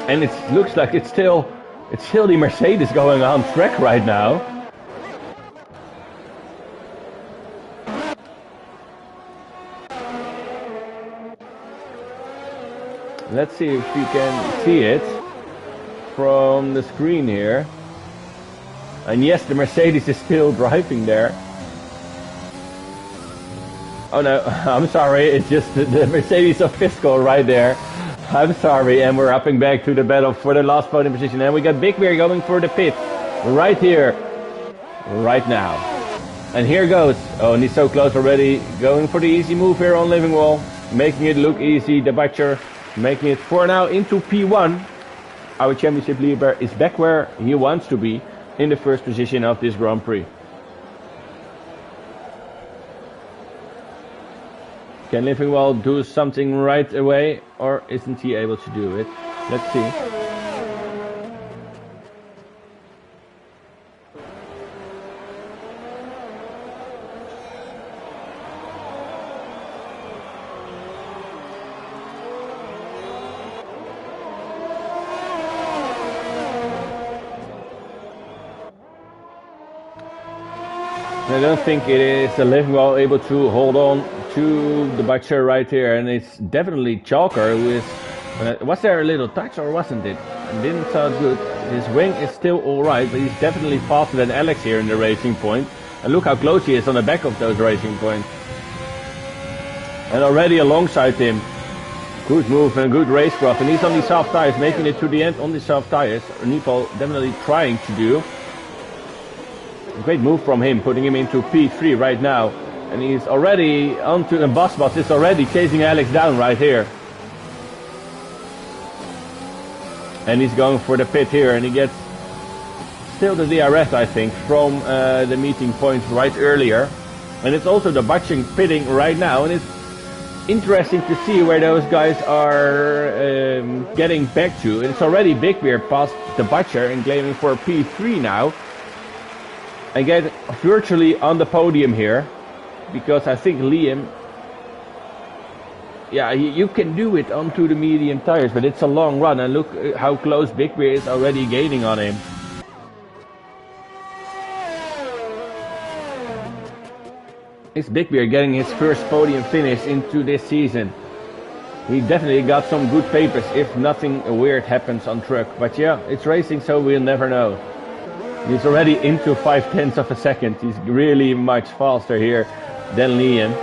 And it looks like it's still the Mercedes going on track right now. Let's see if we can see it from the screen here. And yes, the Mercedes is still driving there. Oh no, I'm sorry, it's just the Mercedes of Fiscal right there. I'm sorry, and we're upping back to the battle for the last podium position. And we got Big Bear going for the pit right here, right now. And here goes. Oh, and he's so close already. Going for the easy move here on Living Wall. Making it look easy. The Butcher making it for now into P1. Our championship leader is back where he wants to be, in the first position of this Grand Prix. Can Living Wall do something right away, or isn't he able to do it? Let's see. I don't think it is Living Wall able to hold on to the Butcher right here, and it's definitely Chalker who is... was there a little touch or wasn't it? It didn't sound good. His wing is still alright, but he's definitely faster than Alex here in the racing point. And look how close he is on the back of those racing points. And already alongside him. Good move and good racecraft, and he's on these soft tires, making it to the end on the soft tires. Nipol definitely trying to do. Great move from him, putting him into P3 right now. And he's already onto, and Boss is already chasing Alex down right here. And he's going for the pit here, and he gets still the DRS, I think, from the meeting point right earlier. And it's also the Butcher pitting right now, and it's interesting to see where those guys are getting back to. It's already Big Bear past the Butcher and claiming for P3 now. And get virtually on the podium here, because I think Liam, yeah, you can do it onto the medium tires, but it's a long run, and look how close Big Bear is already gaining on him. Is Big Bear getting his first podium finish into this season? He definitely got some good papers if nothing weird happens on track, but yeah, it's racing, so we'll never know. He's already into 0.5 of a second. He's really much faster here than Liam.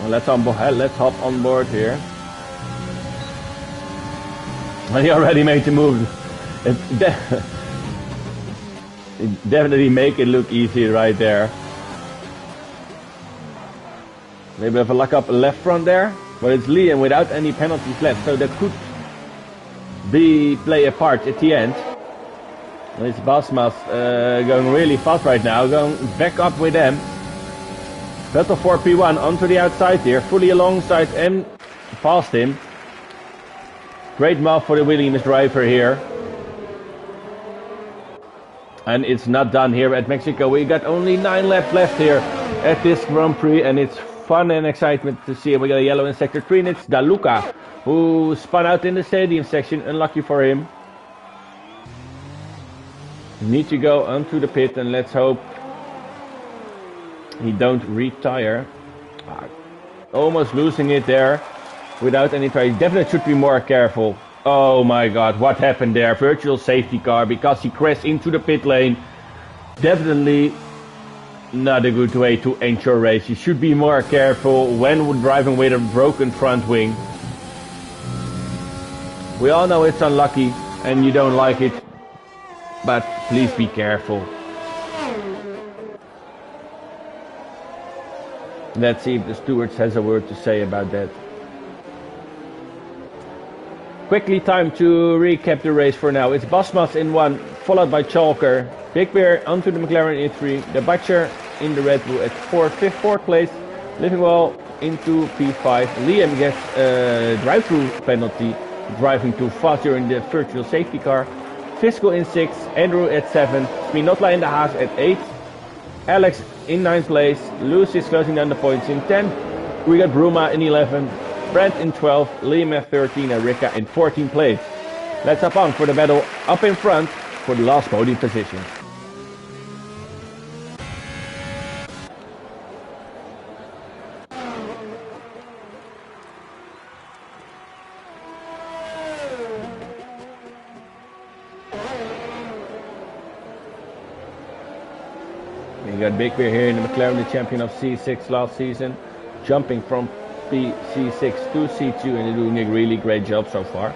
Well, let's hop on board here. And he already made the move. It definitely make it look easy right there. Maybe have a luck up left front there, but it's Liam without any penalties left, so that could play a part at the end. And it's Basmas going really fast right now, going back up with them. Battle for P1 onto the outside here, fully alongside and past him. Great move for the Williams driver here. And it's not done here at Mexico. We got only 9 laps left here at this Grand Prix, and it's fun and excitement to see. We got a yellow in sector 3, and it's Daluca who spun out in the stadium section. Unlucky for him. Need to go onto the pit, and let's hope he don't retire. Almost losing it there without any try. He definitely should be more careful. Oh my god, what happened there? Virtual safety car because he crashed into the pit lane. Definitely not a good way to end your race. You should be more careful when driving with a broken front wing. We all know it's unlucky and you don't like it, but please be careful. Let's see if the stewards has a word to say about that. Quickly, time to recap the race for now. It's Basmas in 1, followed by Chalker. Big Bear onto the McLaren in 3. The Butcher in the Red Bull at 4th place. Living Well into P5. Liam gets a drive-through penalty, driving too fast during the virtual safety car. Fiscal in 6, Andrew at 7, Spinotla in the Haas at 8, Alex in 9th place, Lucy is closing down the points in 10, we got Bruma in 11, Brent in 12, Liam at 13 and Rika in 14th place. Let's hop on for the battle up in front for the last podium position. We got Big Bear here in the McLaren, the champion of C6 last season, jumping from C6 to C2, and they're doing a really great job so far.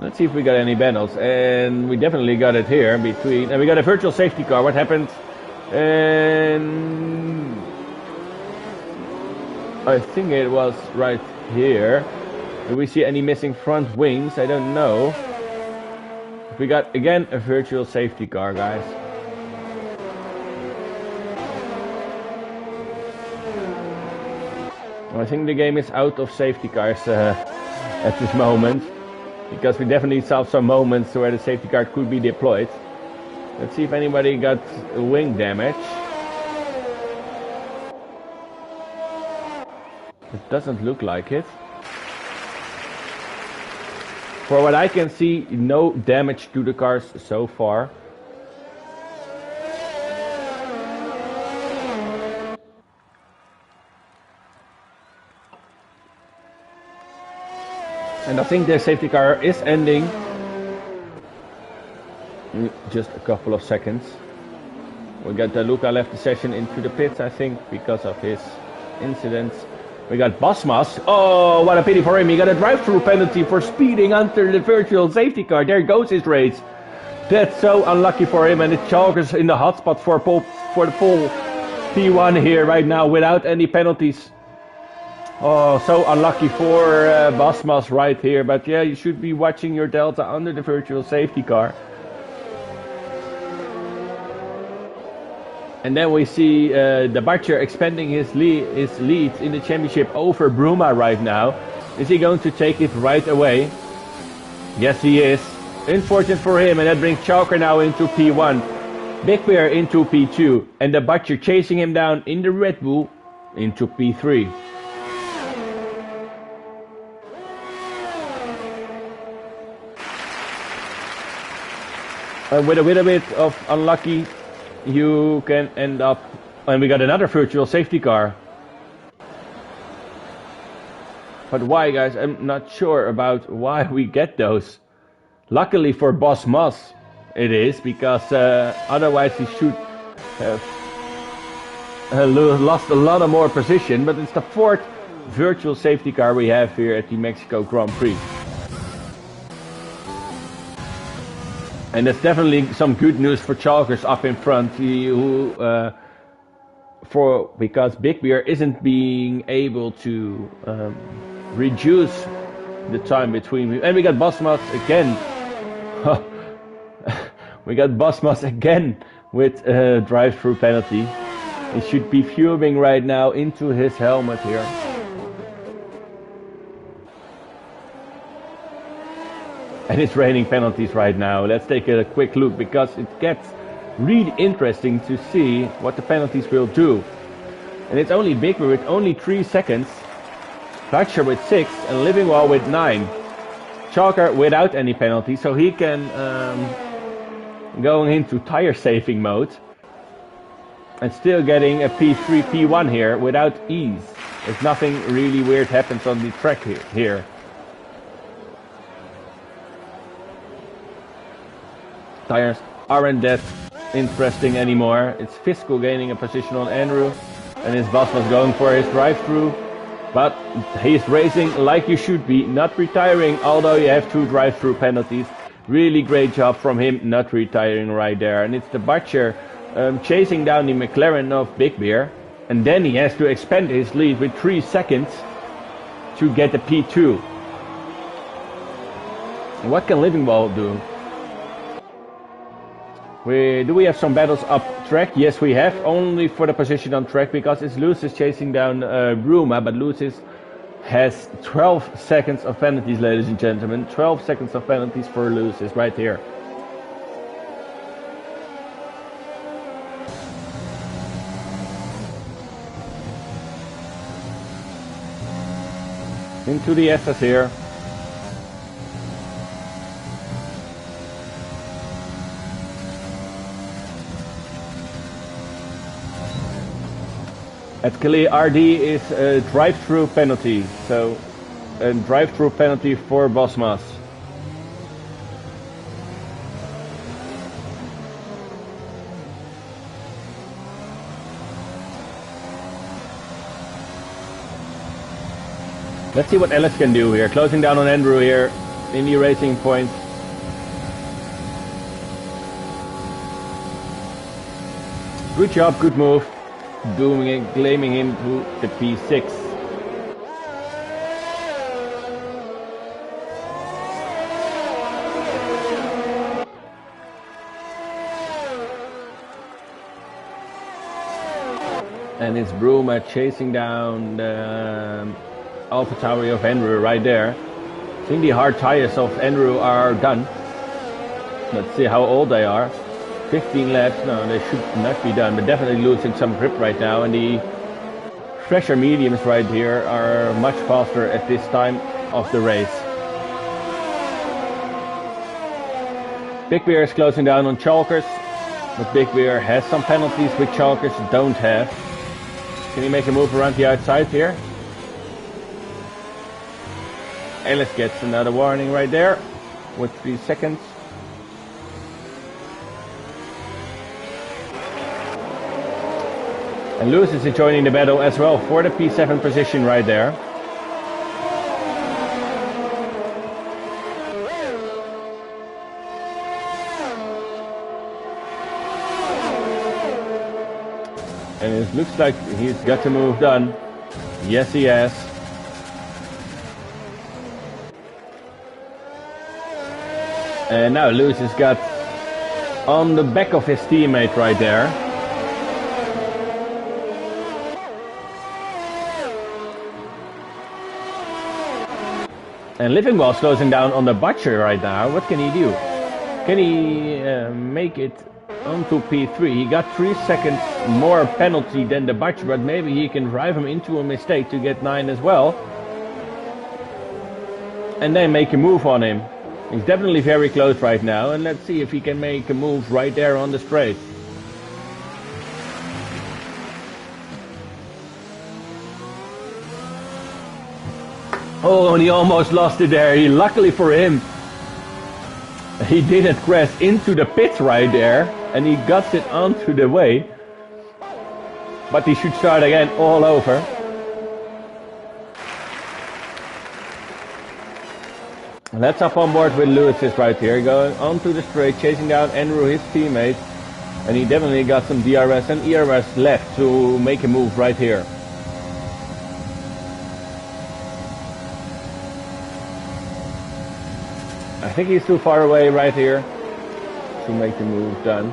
Let's see if we got any battles, and we definitely got it here between, and we got a virtual safety car. What happened? And I think it was right here. Do we see any missing front wings? I don't know. We got again a virtual safety car, guys. Well, I think the game is out of safety cars at this moment, because we definitely saw some moments where the safety car could be deployed. Let's see if anybody got wing damage. It doesn't look like it. For what I can see, no damage to the cars so far. And I think the safety car is ending in just a couple of seconds. We got Luca left the session into the pits, I think, because of his incidents. We got Bosmas. Oh, what a pity for him. He got a drive-through penalty for speeding under the virtual safety car. There goes his race. That's so unlucky for him. And the Chalkers in the hotspot for the pole P1 here right now without any penalties. Oh, so unlucky for Bosmas right here. But yeah, you should be watching your delta under the virtual safety car. And then we see the Butcher expanding his lead in the championship over Bruma right now. Is he going to take it right away? Yes, he is. Unfortunate for him, and that brings Chalker now into P1. Big Bear into P2, and the Butcher chasing him down in the Red Bull into P3. With a little bit of unlucky, you can end up, and we got another virtual safety car. But why, guys? I'm not sure about why we get those. Luckily for Boss Moss, it is, because otherwise he should have lost a lot of more position. But it's the 4th virtual safety car we have here at the Mexico Grand Prix. And that's definitely some good news for Chalkers up in front, because Big Bear isn't being able to reduce the time between. And we got Bosmas again. We got Bosmas again with a drive-through penalty. He should be fuming right now into his helmet here. And it's raining penalties right now. Let's take a quick look, because it gets really interesting to see what the penalties will do. And it's only Big Bear with only 3 seconds, Butcher with 6, and Livingwell with 9. Chalker without any penalties, so he can go into tire saving mode and still getting a P3, P1 here without ease. If nothing really weird happens on the track here. Tires aren't that interesting anymore. It's Fiscal gaining a position on Andrew, and his boss was going for his drive-through. But he's racing like you should be, not retiring, although you have 2 drive-through penalties. Really great job from him not retiring right there. And it's the Butcher chasing down the McLaren of Big Bear. And then he has to expand his lead with 3 seconds to get the P2. And what can Livingwell do? Do we have some battles up track? Yes, we have. Only for the position on track because it's Lucis chasing down Bruma, but Lucis has 12 seconds of penalties, ladies and gentlemen. 12 seconds of penalties for Lucis right here. Into the SS here. At Calais, RD is a drive-through penalty, so a drive-through penalty for Bosmas. Let's see what Ellis can do here, closing down on Andrew here in the racing point. Good job, good move. Doing it, claiming him to the P6. And it's Bruma chasing down the AlphaTauri of Andrew right there. I think the hard tires of Andrew are done. Let's see how old they are. 15 laps, no, they should not be done, but definitely losing some grip right now, and the fresher mediums right here are much faster at this time of the race. Big Bear is closing down on Chalkers, but Big Bear has some penalties which Chalkers don't have. Can he make a move around the outside here? Ellis gets another warning right there with 3 seconds. And Lewis is joining the battle as well for the P7 position right there. And it looks like he's got the move done. Yes, he has. And now Lewis has got on the back of his teammate right there. And Livingwell's closing down on the Butcher right now. What can he do? Can he make it onto P3? He got 3 seconds more penalty than the Butcher, but maybe he can drive him into a mistake to get 9 as well. And then make a move on him. He's definitely very close right now, and let's see if he can make a move right there on the straight. Oh, and he almost lost it there. Luckily for him, he didn't crash into the pit right there, and he got it onto the way. But he should start again all over. Let's up on board with Lewis right here, going onto the straight, chasing down Andrew, his teammate. And he definitely got some DRS and ERS left to make a move right here. I think he's too far away right here to make the move done.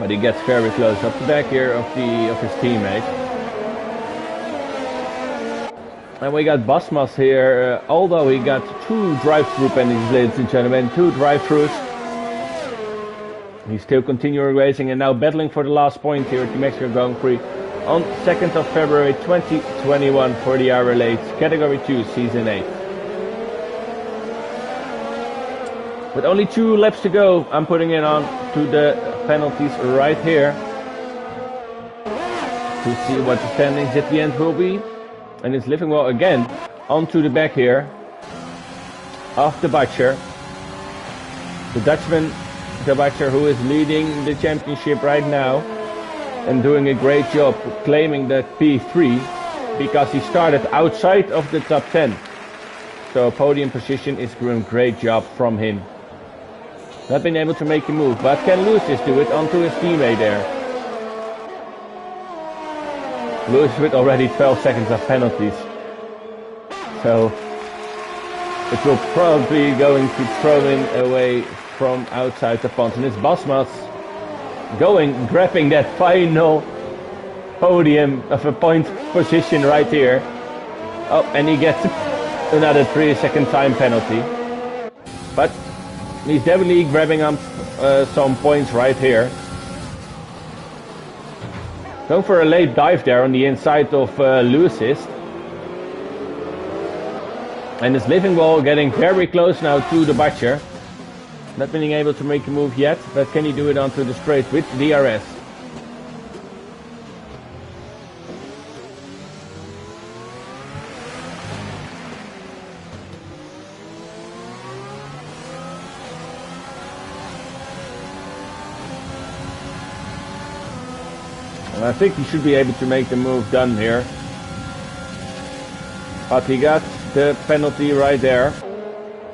But he gets very close up the back here of his teammate. And we got Bosmas here, although he got 2 drive-through penalties, ladies and gentlemen, 2 drive-throughs. He's still continuing racing and now battling for the last point here at the Mexico Grand Prix on 2nd of February 2021 for the RLH Category 2 Season 8. With only 2 laps to go, I'm putting it on to the penalties right here to see what the standings at the end will be. And it's Livingwell again onto the back here of the Butcher. The Dutchman, the Butcher, who is leading the championship right now and doing a great job claiming that P3 because he started outside of the top 10. So podium position is doing a great job from him. Not been able to make a move, but can Lucis do it onto his teammate there? Lucis with already 12 seconds of penalties. So it will probably going to throw him away from outside the pond. And it's Basmas grabbing that final podium of a point position right here. Oh, and he gets another 3-second time penalty. But he's definitely grabbing up some points right here. Going for a late dive there on the inside of Lewis's. And it's Living Wall getting very close now to the Butcher. Not being able to make a move yet, but can he do it onto the straight with DRS? And I think he should be able to make the move done here. But he got the penalty right there,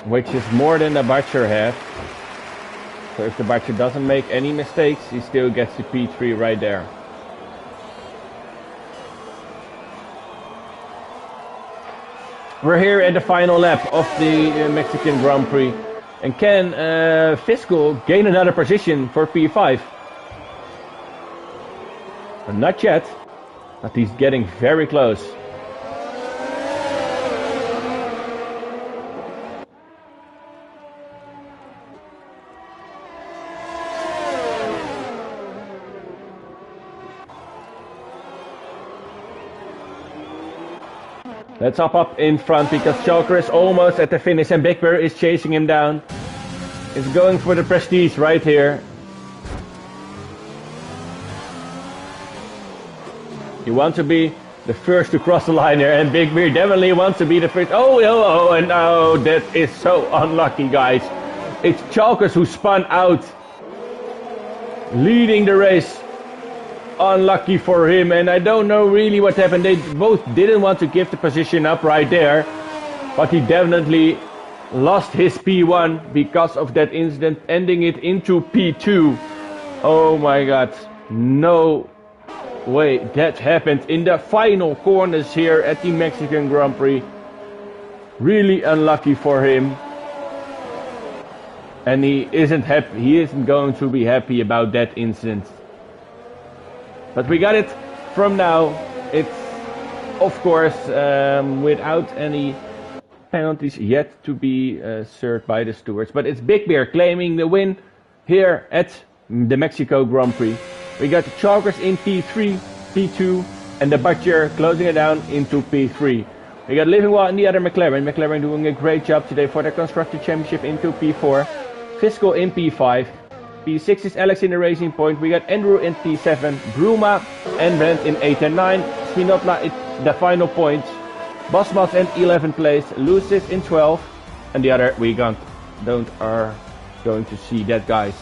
which is more than the Butcher had. So if the Butcher doesn't make any mistakes, he still gets the P3 right there. We're here at the final lap of the Mexican Grand Prix. And can Fiscal gain another position for P5? Not yet, but he's getting very close. Let's hop up in front because Chalker is almost at the finish and Big Bear is chasing him down. He's going for the prestige right here. You want to be the first to cross the line here, and Big Bear definitely wants to be the first. Oh, and oh, that is so unlucky, guys. It's Chalkers who spun out, leading the race. Unlucky for him, and I don't know really what happened. They both didn't want to give the position up right there, but he definitely lost his P1 because of that incident, ending it into P2. Oh my god, no way that happened in the final corners here at the Mexican Grand Prix. Really unlucky for him, and he isn't happy. He isn't going to be happy about that incident. But we got it from now. It's, of course, without any penalties yet to be served by the stewards. But it's Big Bear claiming the win here at the Mexico Grand Prix. We got the Chalkers in P3, P2, and the Butcher closing it down into P3. We got Living Wall and the other McLaren. McLaren doing a great job today for the Constructor Championship into P4. Fiscal in P5. P6 is Alex in the Racing Point. We got Andrew in P7, Bruma and Brent in 8 and 9. Spinotla in the final points. Bosmas in 11th place. Lucis in 12. And the other we are going to see that, guys.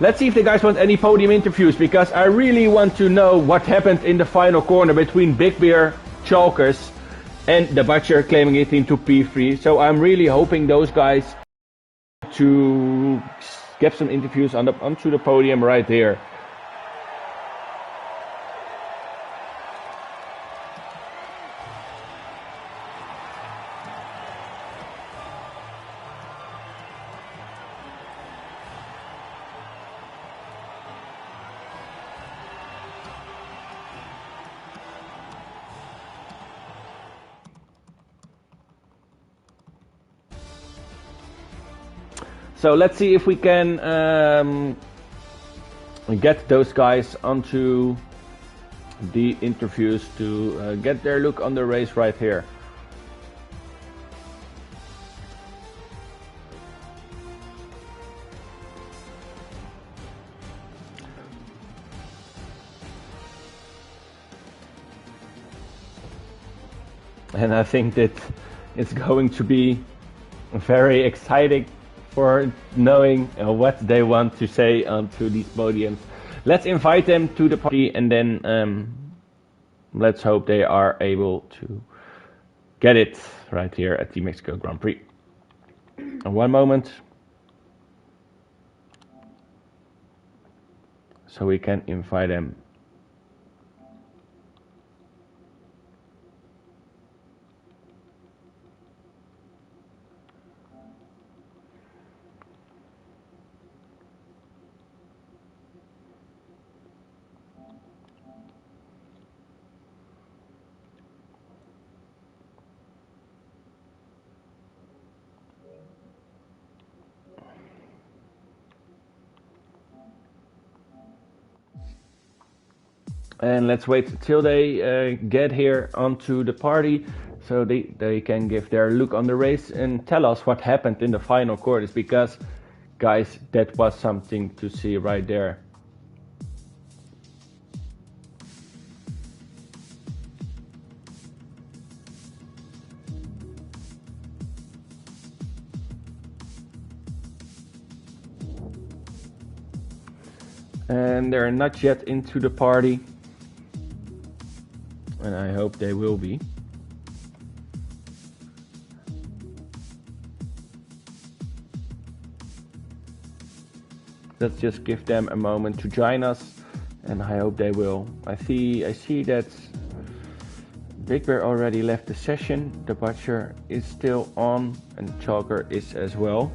Let's see if the guys want any podium interviews, because I really want to know what happened in the final corner between Big Bear, Chalkers and the Butcher claiming it into P3. So I'm really hoping those guys to get some interviews onto the podium right here. So let's see if we can get those guys onto the interviews to get their look on the race right here. And I think that it's going to be very exciting for knowing what they want to say onto these podiums. Let's invite them to the party, and then let's hope they are able to get it right here at the Mexico Grand Prix. One moment, so we can invite them. And let's wait till they get here onto the party, so they can give their look on the race and tell us what happened in the final quarters, because guys, that was something to see right there. And they're not yet into the party, and I hope they will be. Let's just give them a moment to join us, and I hope they will. I see that Big Bear already left the session, the Butcher is still on, and Chalker is as well.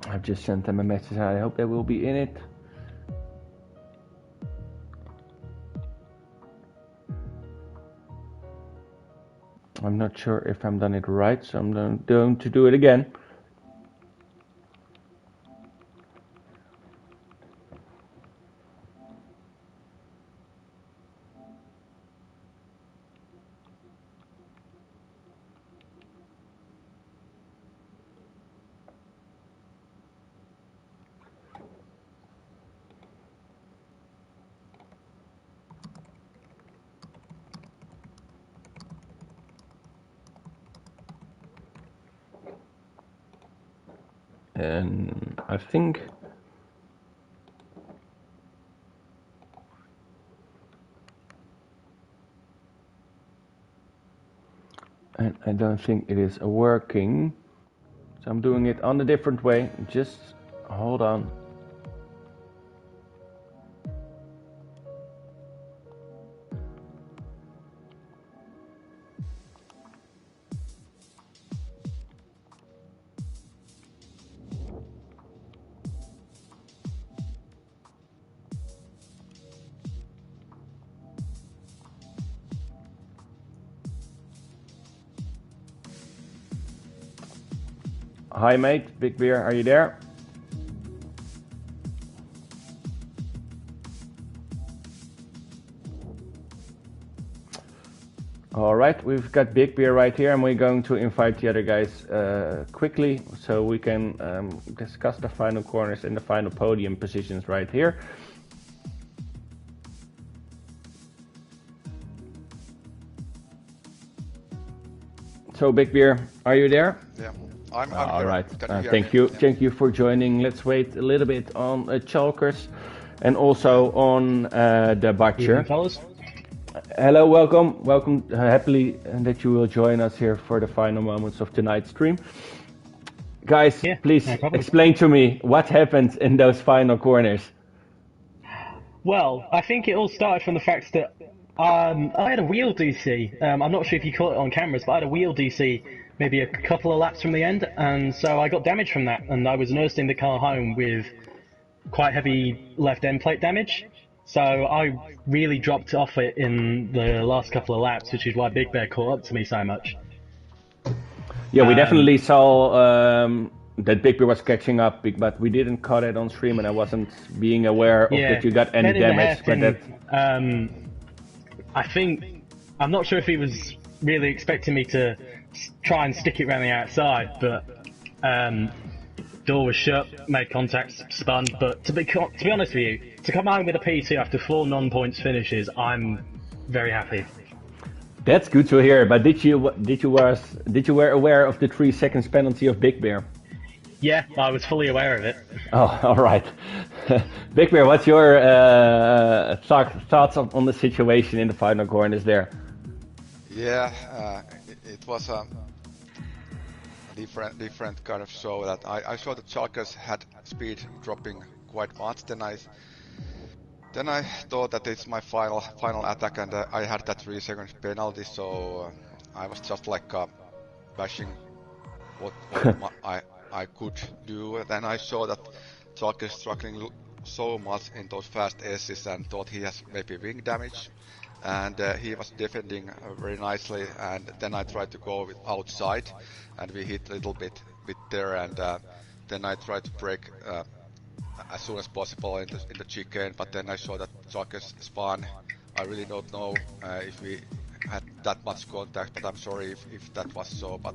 I've just sent them a message. I hope they will be in it. I'm not sure if I'm done it right, so I'm going to do it again. And I think and I don't think it is working, so I'm doing it on a different way. Just hold on. Hi mate, Big Beer, are you there? Alright, we've got Big Beer right here, and we're going to invite the other guys quickly so we can discuss the final corners and the final podium positions right here. So Big Beer, are you there? Yeah. I'm all here. right. Thank you. Yeah. Thank you for joining. Let's wait a little bit on Chalkers and also on the Butcher. Hello, welcome. Happily that you will join us here for the final moments of tonight's stream. Guys, please explain to me what happened in those final corners. Well, I think it all started from the fact that I had a wheel DC. I'm not sure if you caught it on cameras, but I had a wheel DC maybe a couple of laps from the end, and so I got damage from that, and I was nursing the car home with quite heavy left end plate damage. So I really dropped off it in the last couple of laps, which is why Big Bear caught up to me so much. Yeah, we definitely saw that Big Bear was catching up, but we didn't caught it on stream, and I wasn't being aware of that you got any damage. But that... I think, I'm not sure if he was really expecting me to try and stick it around the outside, but door was shut, made contact, spun. But to be honest with you, to come home with a P2 after 4 non-points finishes, I'm very happy. That's good to hear. But did you were aware of the 3 seconds penalty of Big Bear? Yeah, I was fully aware of it. Oh, all right. Big Bear, what's your thoughts on the situation in the final corners there? Yeah, it was a different kind of show. That I saw that Chalkers had speed dropping quite much. Then I thought that it's my final attack, and I had that 3 seconds penalty. So I was just like bashing what I could do. Then I saw that Chalk is struggling so much in those fast S's and thought he has maybe wing damage. And he was defending very nicely, and then I tried to go with outside, and we hit a little bit there, and then I tried to break as soon as possible in the chicken, but then I saw that Chalk's spawn. I really don't know if we had that much contact, but I'm sorry if that was so, but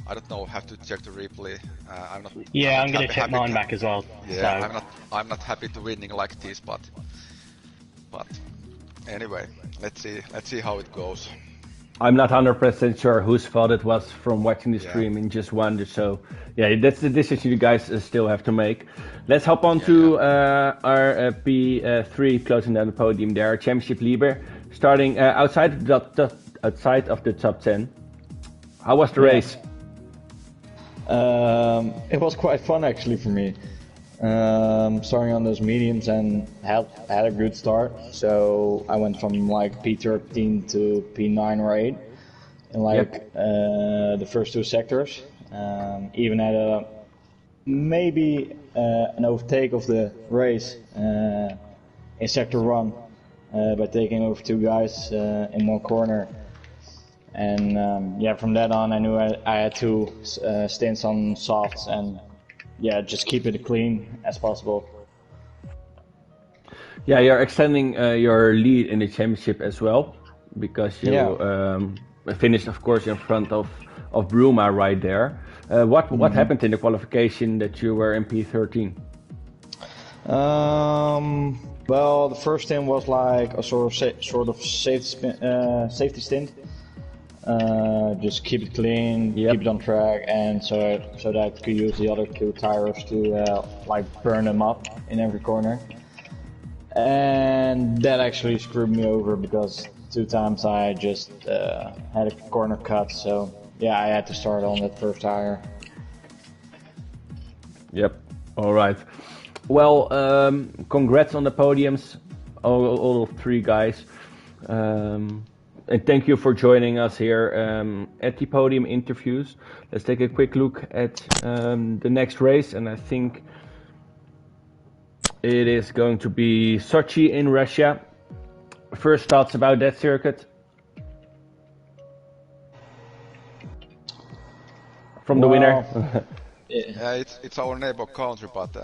I don't know, have to check the replay. I'm gonna check mine back as well. Yeah, so. I'm not happy to winning like this, but anyway, let's see how it goes. I'm not 100% sure whose fault it was from watching the stream in just wonder. So yeah, that's the decision you guys still have to make. Let's hop on to our P3 closing down the podium there. Championship leader starting outside of the top 10. How was the race? It was quite fun actually for me. Starting on those mediums and had a good start. So I went from like P13 to P9 or 8 in like the first two sectors. Even had maybe an overtake of the race in sector 1 by taking over 2 guys in one corner. And from that on I knew I had 2 stints on softs and just keep it clean as possible. Yeah, you're extending your lead in the championship as well, because you finished, of course, in front of Bruma right there. What happened in the qualification that you were in P13? Well, the first stint was like a sort of safety stint. Just keep it clean, keep it on track, and so that I could use the other 2 tires to like burn them up in every corner. And that actually screwed me over because 2 times I just had a corner cut. So yeah, I had to start on that first tire. Yep. All right. Well, congrats on the podiums, all 3 guys. And thank you for joining us here at the podium interviews. Let's take a quick look at the next race, and I think it is going to be Sochi in Russia. First thoughts about that circuit? From the winner? Yeah, it's our neighbor country, but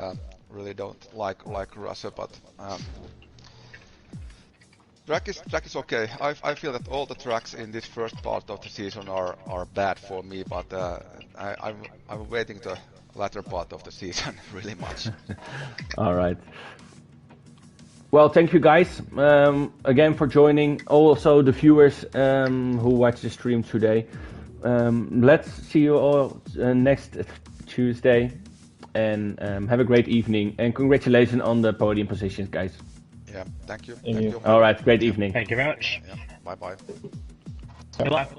really don't like Russia, but track is okay. I feel that all the tracks in this first part of the season are bad for me, but I'm waiting the latter part of the season really much. All right. Well, thank you guys again for joining. Also the viewers who watch the stream today. Let's see you all next Tuesday, and have a great evening. And congratulations on the podium positions, guys. Yeah, thank you. All right, great evening. Thank you very much. Yeah, bye bye. Good luck.